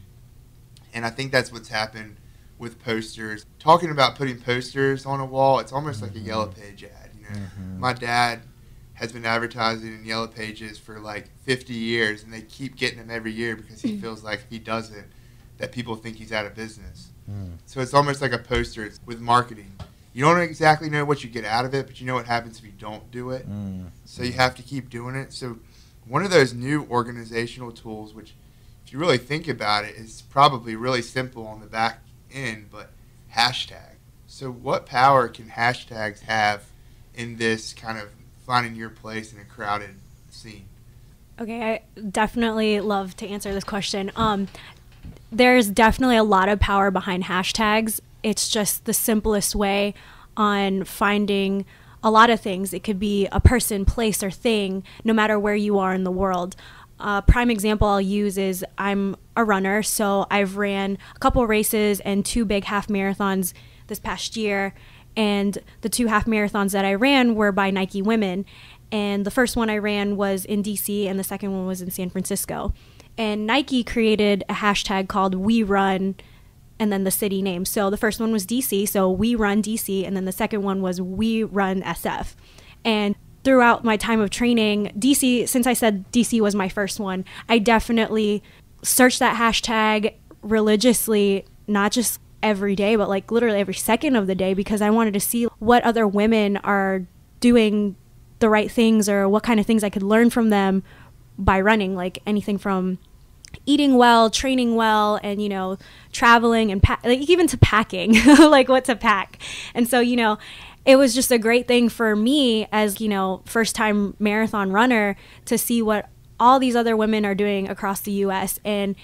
And I think that's what's happened with posters. Talking about putting posters on a wall, it's almost like a Yellow Page ad. You know, my dad has been advertising in Yellow Pages for like 50 years, and they keep getting him every year because he feels like if he doesn't, that people think he's out of business. So it's almost like a poster with marketing. You don't exactly know what you get out of it, but you know what happens if you don't do it. So you have to keep doing it. So one of those new organizational tools, which if you really think about it, is probably really simple on the back end, but hashtag. So what power can hashtags have in this kind of finding your place in a crowded scene? Okay, I definitely love to answer this question. There's definitely a lot of power behind hashtags. It's just the simplest way on finding a lot of things. It could be a person, place, or thing, no matter where you are in the world. Prime example I'll use is I'm a runner, so I've ran a couple races and 2 big half marathons this past year. And the 2 half marathons that I ran were by Nike women. And the first one I ran was in DC, and the second one was in San Francisco. And Nike created a hashtag called We Run, and then the city name. So the first one was DC, so We Run DC, and then the second one was We Run SF. And throughout my time of training, DC, since I said DC was my first one, I definitely searched that hashtag religiously, not just every day, but like literally every second of the day, because I wanted to see what other women are doing the right things or what kind of things I could learn from them by running, like anything from eating well, training well, and, you know, traveling and like even to packing, like what to pack. And so, you know, it was just a great thing for me as, you know, first time marathon runner to see what all these other women are doing across the US. And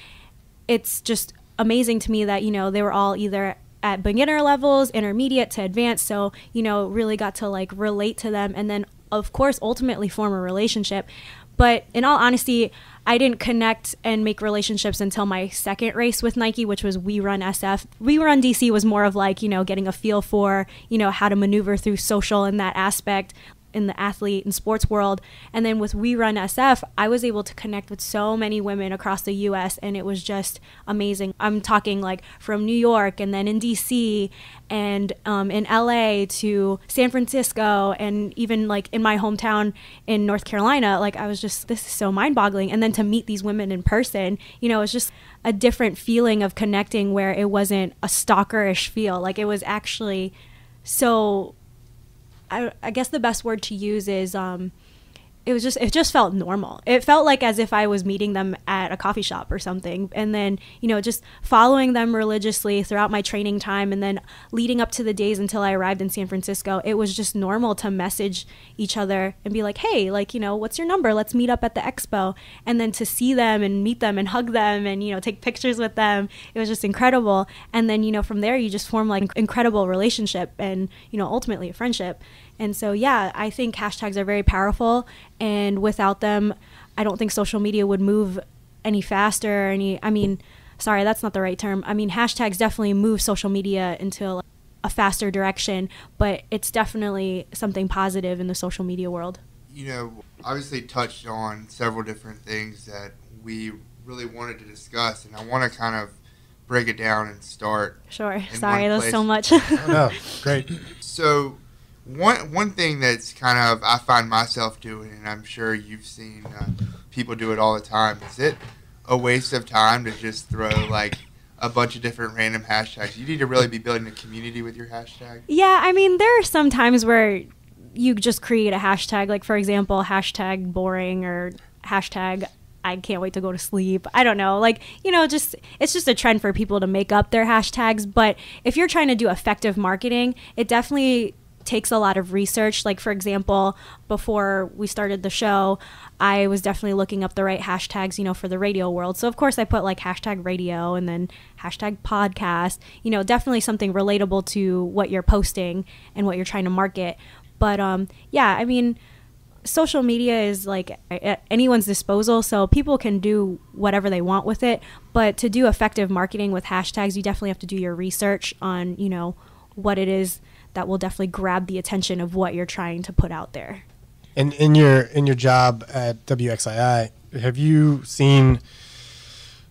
it's just amazing to me that, you know, they were all either at beginner levels, intermediate to advanced. So, you know, really got to like relate to them and then of course ultimately form a relationship. But in all honesty, I didn't connect and make relationships until my second race with Nike, which was We Run SF. We Run DC was more of like, you know, getting a feel for, you know, how to maneuver through social in that aspect in the athlete and sports world. And then with We Run SF, I was able to connect with so many women across the US, and it was just amazing. I'm talking like from New York and then in DC and in LA to San Francisco and even like in my hometown in North Carolina. Like I was just, this is so mind-boggling. And then to meet these women in person, you know, it's just a different feeling of connecting where it wasn't a stalkerish feel. Like it was actually so, I guess the best word to use is it just felt normal. It felt like as if I was meeting them at a coffee shop or something. And then, you know, just following them religiously throughout my training time and then leading up to the days until I arrived in San Francisco, it was just normal to message each other and be like, hey, like, you know, what's your number? Let's meet up at the expo. And then to see them and meet them and hug them and, you know, take pictures with them, it was just incredible. And then, you know, from there you just form like incredible relationship and, you know, ultimately a friendship. And so, yeah, I think hashtags are very powerful, and without them, I don't think social media would move any faster. Sorry, that's not the right term. I mean, hashtags definitely move social media into a faster direction, but it's definitely something positive in the social media world. You know, obviously touched on several different things that we really wanted to discuss, and I want to kind of break it down and start. Sure. Sorry, that was so much. Oh, no, great. So one thing that's kind of I find myself doing, and I'm sure you've seen people do it all the time, is it a waste of time to just throw like a bunch of different random hashtags? You need to really be building a community with your hashtag. Yeah, I mean, there are some times where you just create a hashtag, like for example, hashtag boring or hashtag I can't wait to go to sleep. I don't know. Like, just it's just a trend for people to make up their hashtags. But if you're trying to do effective marketing, it definitely takes a lot of research. Like, for example, before we started the show, I was definitely looking up the right hashtags, for the radio world. So of course I put like hashtag radio and then hashtag podcast, definitely something relatable to what you're posting and what you're trying to market. But yeah, I mean, social media is like at anyone's disposal, so people can do whatever they want with it. But to do effective marketing with hashtags, you definitely have to do your research on, what it is that will definitely grab the attention of what you're trying to put out there. And in your job at WXII, have you seen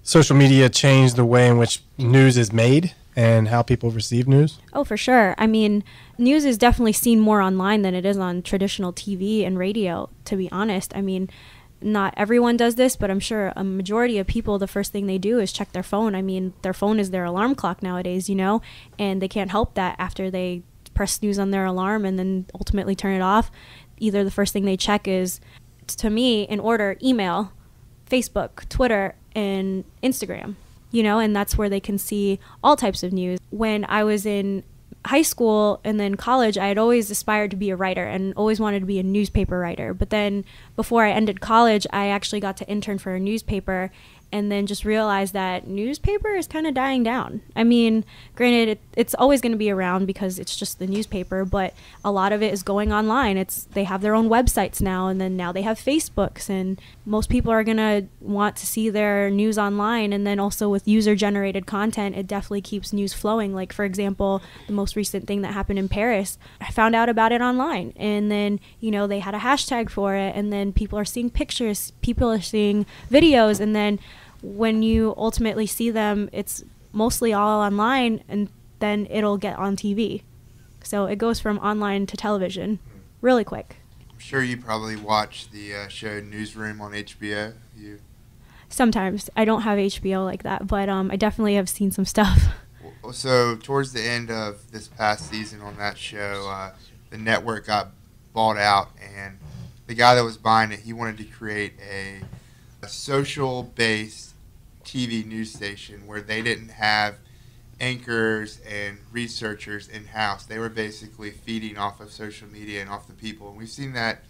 social media change the way in which news is made and how people receive news? Oh, for sure. I mean, news is definitely seen more online than it is on traditional TV and radio, to be honest. I mean, not everyone does this, but I'm sure a majority of people, the first thing they do is check their phone. I mean, their phone is their alarm clock nowadays, and they can't help that after they press snooze on their alarm and then ultimately turn it off. Either the first thing they check is, to me, in order, email, Facebook, Twitter, and Instagram, and that's where they can see all types of news. When I was in high school and then college, I had always aspired to be a writer and always wanted to be a newspaper writer. But then before I ended college, I actually got to intern for a newspaper and then just realized that newspaper is kind of dying down. I mean, granted, it's always going to be around because it's just the newspaper, but a lot of it is going online. They have their own websites now, and then now they have Facebooks, and most people are going to want to see their news online. And then also with user-generated content, it definitely keeps news flowing. Like, for example, the most recent thing that happened in Paris, I found out about it online, and then, they had a hashtag for it, and then people are seeing pictures, people are seeing videos, and then when you ultimately see them, it's mostly all online, and then it'll get on TV. So it goes from online to television really quick. I'm sure you probably watch the show Newsroom on HBO. Sometimes. I don't have HBO like that, but I definitely have seen some stuff. So towards the end of this past season on that show, the network got bought out, and the guy that was buying it, he wanted to create a social-based TV news station where they didn't have anchors and researchers in-house. They were basically feeding off of social media and off the people. And we've seen that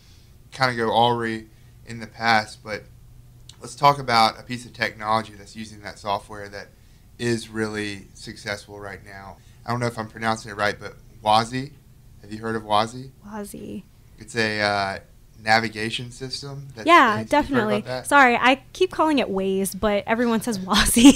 kind of go awry in the past, but let's talk about a piece of technology that's using that software that is really successful right now. I don't know if I'm pronouncing it right, but Wazi. Have you heard of Wazi? Wazi. It's a navigation system. Yeah, definitely. Sorry, I keep calling it Waze, but everyone says Wazi.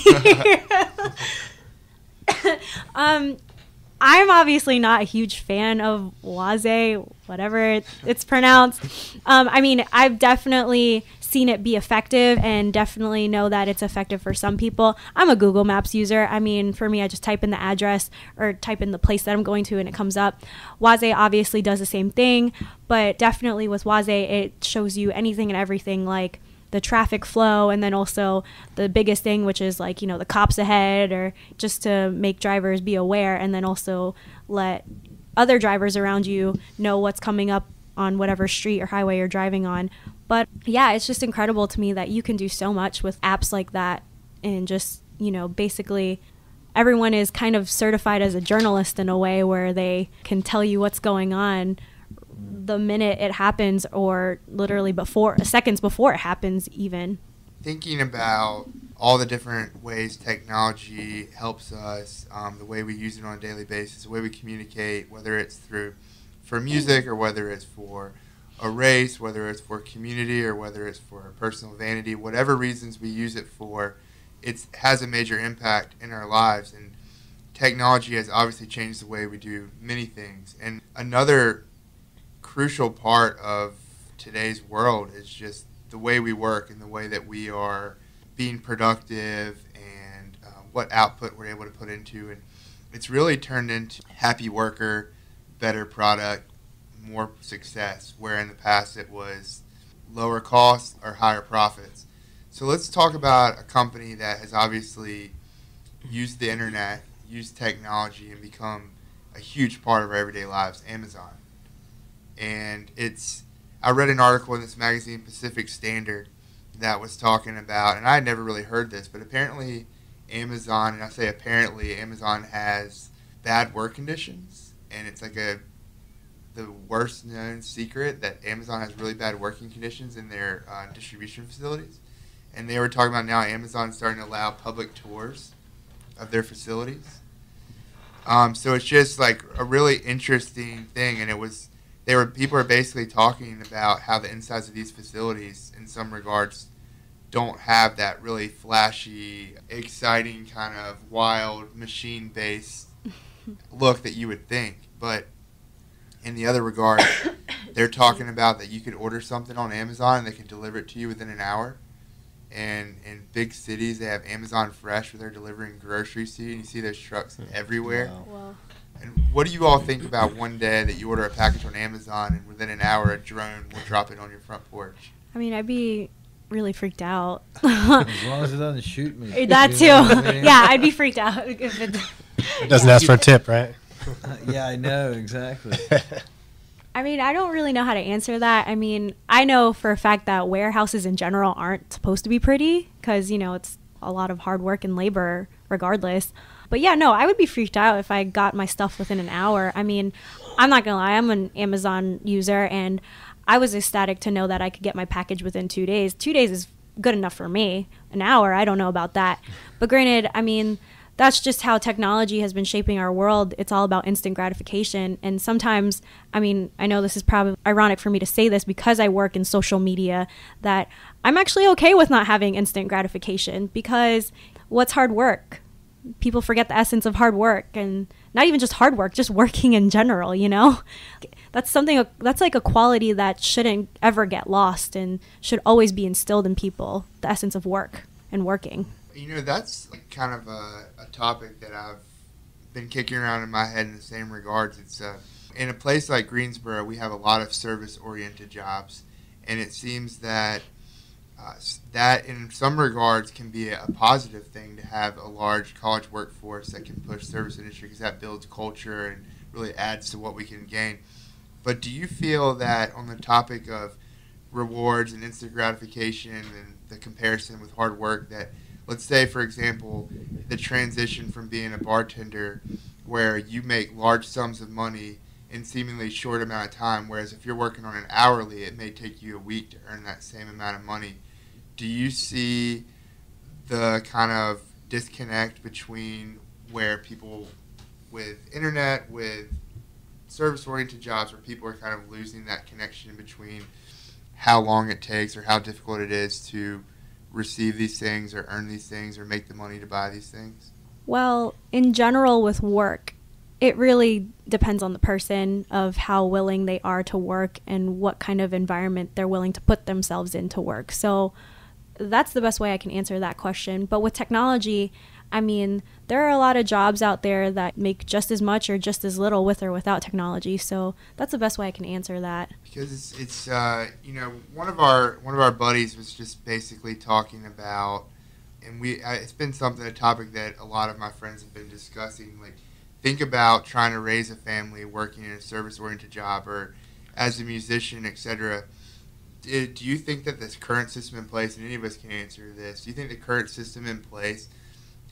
I'm obviously not a huge fan of Waze, whatever it's pronounced. I mean, I've definitely seen it be effective and definitely know that it's effective for some people. I'm a Google Maps user. I mean, for me, I just type in the address or type in the place that I'm going to and it comes up. Waze obviously does the same thing, but definitely with Waze, it shows you anything and everything, like the traffic flow, and then also the biggest thing, which is like, the cops ahead, or just to make drivers be aware, and then also let other drivers around you know what's coming up on whatever street or highway you're driving on. But yeah, it's just incredible to me that you can do so much with apps like that, and just, basically everyone is kind of certified as a journalist in a way where they can tell you what's going on the minute it happens, or literally seconds before it happens even. Thinking about all the different ways technology helps us, the way we use it on a daily basis, the way we communicate, whether it's for music or whether it's for a race, whether it's for community or whether it's for personal vanity, whatever reasons we use it for, it has a major impact in our lives. And technology has obviously changed the way we do many things. And another crucial part of today's world is just the way we work and the way that we are being productive, and what output we're able to put into. And it's really turned into happy worker, better product, more success, where in the past it was lower costs or higher profits. So let's talk about a company that has obviously used the internet, used technology, and become a huge part of our everyday lives, Amazon. And I read an article in this magazine, Pacific Standard, that was talking about, and I had never really heard this, but apparently Amazon, and I say apparently, Amazon has bad work conditions, and it's like the worst known secret that Amazon has really bad working conditions in their distribution facilities. And they were talking about now Amazon's starting to allow public tours of their facilities. So it's just like a really interesting thing, and people are basically talking about how the insides of these facilities, in some regards, don't have that really flashy, exciting kind of wild machine-based look that you would think. But in the other regard, they're talking about that you could order something on Amazon and they can deliver it to you within an hour. And in big cities, they have Amazon Fresh where they're delivering groceries to you, and you see those trucks everywhere. Wow. And what do you all think about one day that you order a package on Amazon and within an hour a drone will drop it on your front porch? I mean, I'd be really freaked out. As long as it doesn't shoot me. That too. Yeah, I'd be freaked out if it doesn't ask for a tip, right? Yeah, I know, exactly. I mean, I don't really know how to answer that. I mean, I know for a fact that warehouses in general aren't supposed to be pretty because, it's a lot of hard work and labor regardless. But yeah, no, I would be freaked out if I got my stuff within an hour. I mean, I'm not going to lie, I'm an Amazon user, and I was ecstatic to know that I could get my package within 2 days. 2 days is good enough for me. An hour, I don't know about that. But granted, I mean, that's just how technology has been shaping our world. It's all about instant gratification. And sometimes, I mean, I know this is probably ironic for me to say this because I work in social media, that I'm actually okay with not having instant gratification, because what's hard work? People forget the essence of hard work, and not even just hard work, just working in general, That's that's like a quality that shouldn't ever get lost and should always be instilled in people, the essence of work and working. That's like kind of a topic that I've been kicking around in my head in the same regards. It's in a place like Greensboro, we have a lot of service-oriented jobs, and it seems that that in some regards can be a positive thing to have a large college workforce that can push service industry, because that builds culture and really adds to what we can gain. But do you feel that on the topic of rewards and instant gratification and the comparison with hard work, that let's say, for example, the transition from being a bartender where you make large sums of money in seemingly short amount of time, whereas if you're working on an hourly, it may take you a week to earn that same amount of money. Do you see the kind of disconnect between where people with internet, with service-oriented jobs, where people are kind of losing that connection between how long it takes or how difficult it is to receive these things or earn these things or make the money to buy these things? Well, in general with work, it really depends on the person of how willing they are to work and what kind of environment they're willing to put themselves in to work. So that's the best way I can answer that question. But with technology, I mean, there are a lot of jobs out there that make just as much or just as little with or without technology. So that's the best way I can answer that. Because it's one of our buddies was just basically talking about, and it's been a topic that a lot of my friends have been discussing. Like, think about trying to raise a family working in a service-oriented job or as a musician, etc. Do you think that this current system in place, and any of us can answer this, do you think the current system in place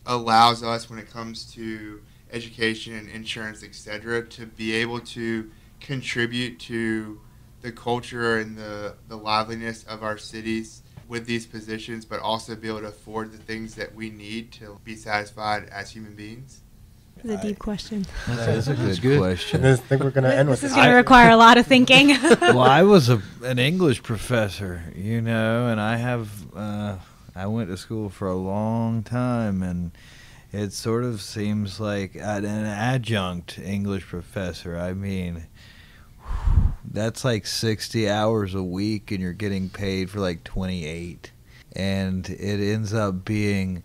allows us, when it comes to education and insurance, etc., to be able to contribute to the culture and the liveliness of our cities with these positions, but also be able to afford the things that we need to be satisfied as human beings? It's a deep question. That is a good question. I think we're going to end with this. This is going to require a lot of thinking. Well, I was an English professor, and I went to school for a long time, and it sort of seems like an adjunct English professor. I mean, that's like 60 hours a week, and you're getting paid for like 28. And it ends up being,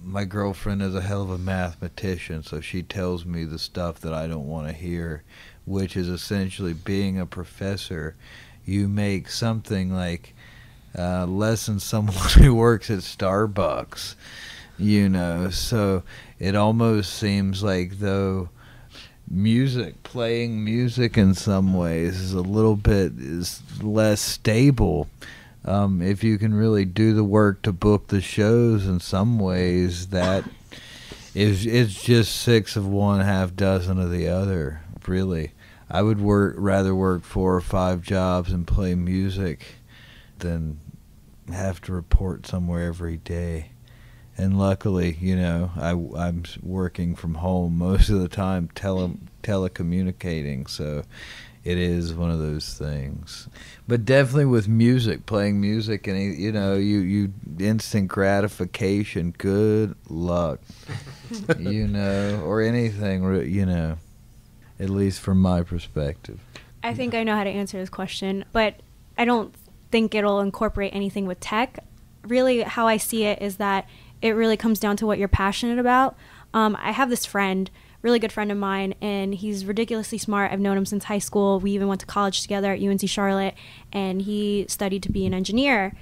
my girlfriend is a hell of a mathematician, so she tells me the stuff that I don't want to hear, which is essentially being a professor. You make something like less than someone who works at Starbucks, so it almost seems like though playing music in some ways is less stable If you can really do the work to book the shows, in some ways that it's just 6 of one, half dozen of the other. Really, I would rather work 4 or 5 jobs and play music than have to report somewhere every day. And luckily, I'm working from home most of the time, telecommunicating, so it is one of those things. But definitely with music, playing music, and you instant gratification, good luck, or anything, at least from my perspective. I think I know how to answer this question, but I don't think it'll incorporate anything with tech. Really, how I see it is that it really comes down to what you're passionate about. I have this friend, really good friend of mine, and he's ridiculously smart. I've known him since high school. We even went to college together at UNC Charlotte, and he studied to be an engineer.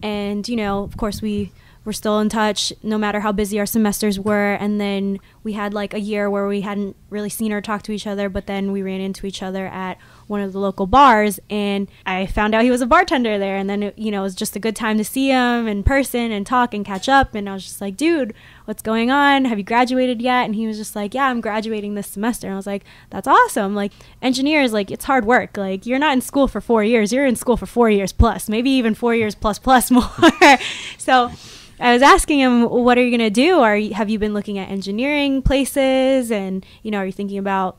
And, of course, we're still in touch no matter how busy our semesters were. And then we had like a year where we hadn't really seen or talked to each other, but then we ran into each other at one of the local bars, and I found out he was a bartender there. And then it was just a good time to see him in person and talk and catch up. And I was just like, dude, what's going on? Have you graduated yet? And he was just like, yeah, I'm graduating this semester. And I was like, that's awesome. Like, engineers, like, it's hard work. Like, you're not in school for 4 years, you're in school for 4 years plus, maybe even 4 years plus more. So I was asking him, what are you going to do? Have you been looking at engineering places? And, are you thinking about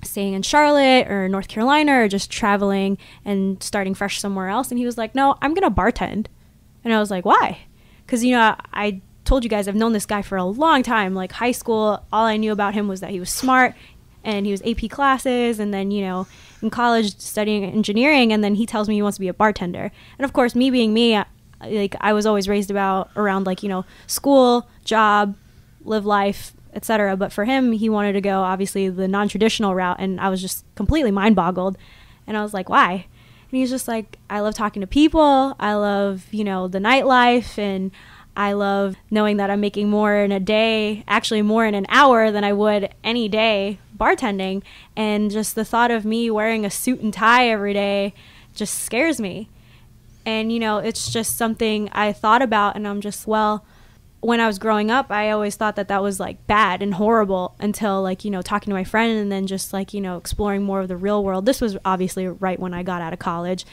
staying in Charlotte or North Carolina, or just traveling and starting fresh somewhere else? And he was like, no, I'm going to bartend. And I was like, why? Because, I told you guys I've known this guy for a long time. Like, high school, all I knew about him was that he was smart and he was AP classes. And then, in college studying engineering. And then he tells me he wants to be a bartender. And of course, me being me, like, I was always raised around like, school, job, live life, etc. But for him, he wanted to go obviously the non-traditional route, and I was just completely mind-boggled. And I was like, why? And he's just like, I love talking to people, I love the nightlife, and I love knowing that I'm making more in a day, actually more in an hour than I would any day bartending. And just the thought of me wearing a suit and tie every day just scares me. And it's just something I thought about, and I'm just, well, when I was growing up, I always thought that was like bad and horrible until like, talking to my friend, and then just like, exploring more of the real world. This was obviously right when I got out of college,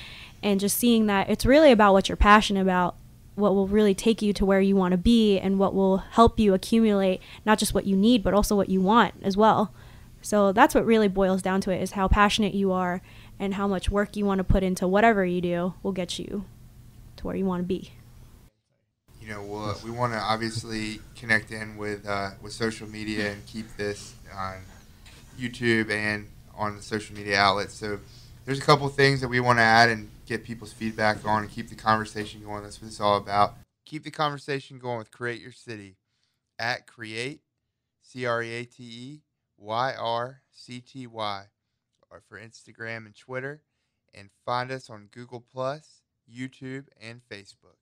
and just seeing that it's really about what you're passionate about, what will really take you to where you want to be, and what will help you accumulate not just what you need, but also what you want as well. So that's what really boils down to it, is how passionate you are and how much work you want to put into whatever you do will get you to where you want to be. We want to obviously connect in with social media and keep this on YouTube and on the social media outlets. So there's a couple things that we want to add and get people's feedback on and keep the conversation going. That's what it's all about. Keep the conversation going with Create Your City at Create, CREATEYRCTY, or for Instagram and Twitter, and find us on Google+, YouTube, and Facebook.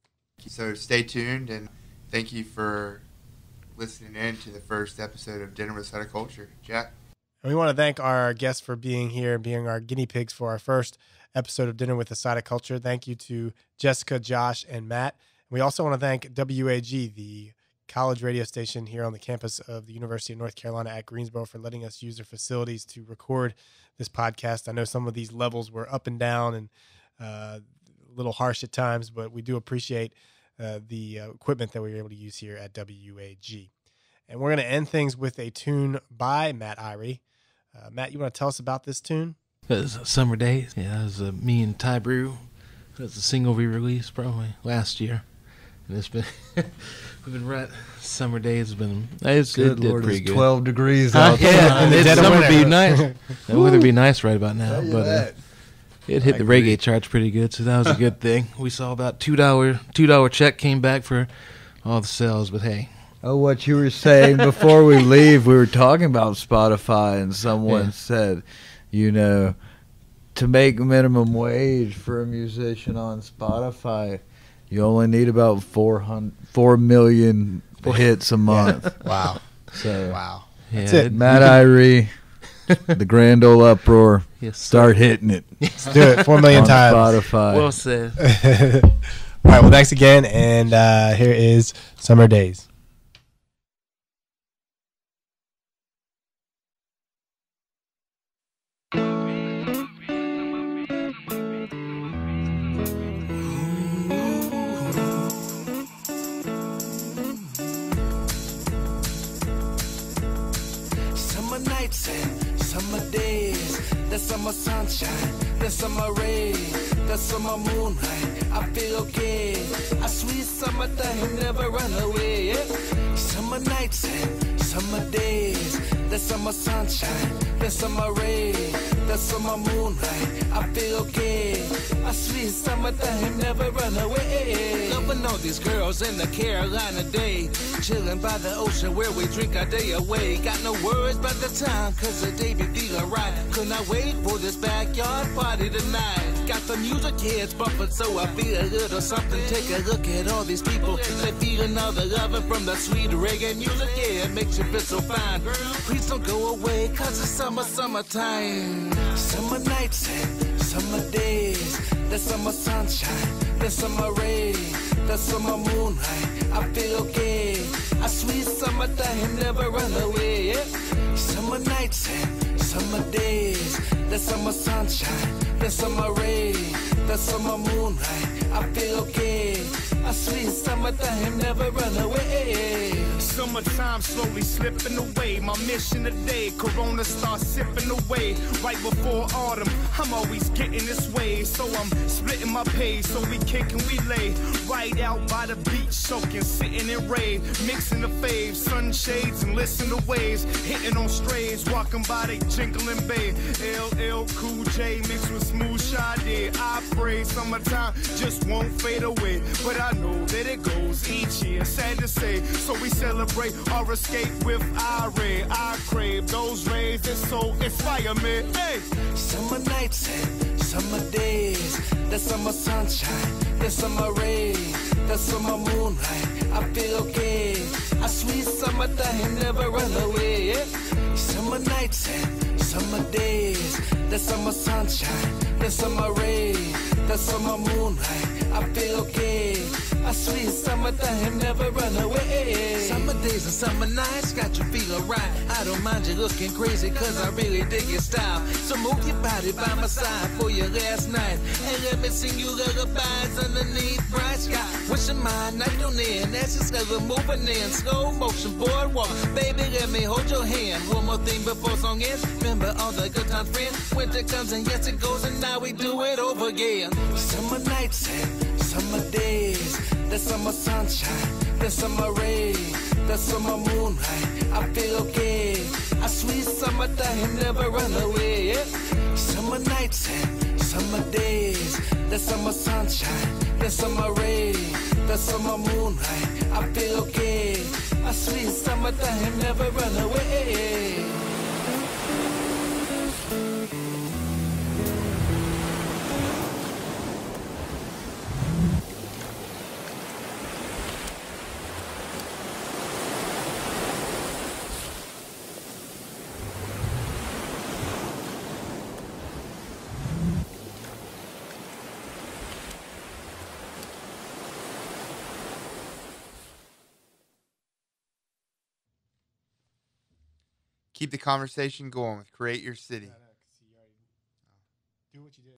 So stay tuned, and thank you for listening in to the first episode of Dinner with Side of Culture. Jack? And we want to thank our guests for being here, being our guinea pigs for our first episode of Dinner with the Side of Culture. Thank you to Jessica, Josh, and Matt. And we also want to thank WAG, the college radio station here on the campus of the University of North Carolina at Greensboro, for letting us use their facilities to record this podcast. I know some of these levels were up and down and a little harsh at times, but we do appreciate the equipment that we were able to use here at WAG. And we're going to end things with a tune by Matt Irie. Matt, you want to tell us about this tune? It was Summer Days. Yeah, it was me and Ty Brew. It was a single we released probably last year. And it's been, we've been right. Summer Days has been, it did pretty good. 12 degrees out. Yeah, and it's summer be nice. The weather be nice right about now. But it hit the reggae charts pretty good, so that was a good thing. We saw about $2 check came back for all the sales, but hey. Oh, what you were saying before we leave, we were talking about Spotify, and someone said, to make minimum wage for a musician on Spotify, you only need about 4 million hits a month. Wow. So wow. That's it. Matt Irie. The Grand Ole Uproar. Yes, sir. Start hitting it. Let's do it 4 million on times. Spotify. Well said. All right, well, thanks again, and here is Summer Days. Summer nights and summer days, the summer sunshine, the summer rays, the summer moonlight. I feel okay. A sweet summer thing never run away. Summer nights and summer days, the summer sunshine, the summer rays, the summer moonlight. I feel okay. A sweet summer thing never run away. Loving all these girls in the Carolina day, chilling by the ocean where we drink our day away. Got no worries about the time, cause the day be feeling right. Could not wait for this backyard party tonight. Got the music kids bumping, so I feel a little something. Take a look at all these people, they feeling all the loving from the sweet reggae music. Yeah, it makes you feel so fine. Please don't go away, cause it's summertime. Summer nights and summer days, the summer sunshine, the summer rays, the summer moonlight. I feel okay. A sweet summer thing never run away. Summer nights and summer days, the summer sunshine, the summer rays, the summer moonlight. I feel okay. A sweet summer thing never run away. Summertime slowly slipping away. My mission today, Corona starts sipping away. Right before autumn, I'm always getting this way. So I'm splitting my pay, so we kick and we lay. Right out by the beach, soaking, sitting in rave. Mixing the faves, sunshades and listen to waves. Hitting on strays, walking by they jingling bay. LL Cool J mixed with smooth Sade. I pray summertime just won't fade away. But I know that it goes each year, sad to say. So we celebrate our escape with Irie. I crave those rays that so inspire me. Hey! Summer nights and summer days, the summer sunshine, the summer rays, the summer moonlight. I feel okay. A sweet summer thing never run away. Summer nights and summer days, the summer sunshine, the summer rays, the summer moonlight. I feel okay. A sweet summer thing never run away. Summer days and summer nights got you feeling right. I don't mind you looking crazy, cause I really dig your style. So move your body by my side for your last night, and let me sing you lullabies underneath bright sky. Wishing my night on in, that's just never moving in slow motion boardwalk. Baby, let me hold your hand. One more thing before song ends. Remember all the good times, friend. Winter comes and yes it goes, and now we do it over again. Summer nights and summer days, the summer sunshine, the summer rays, the summer moonlight. I feel okay. A sweet summer thing never run away. Summer nights and summer days, the summer sunshine, the summer rays, the summer moonlight. I feel okay. A sweet summer thing never run away. Keep the conversation going with Create Your City. Do what you did.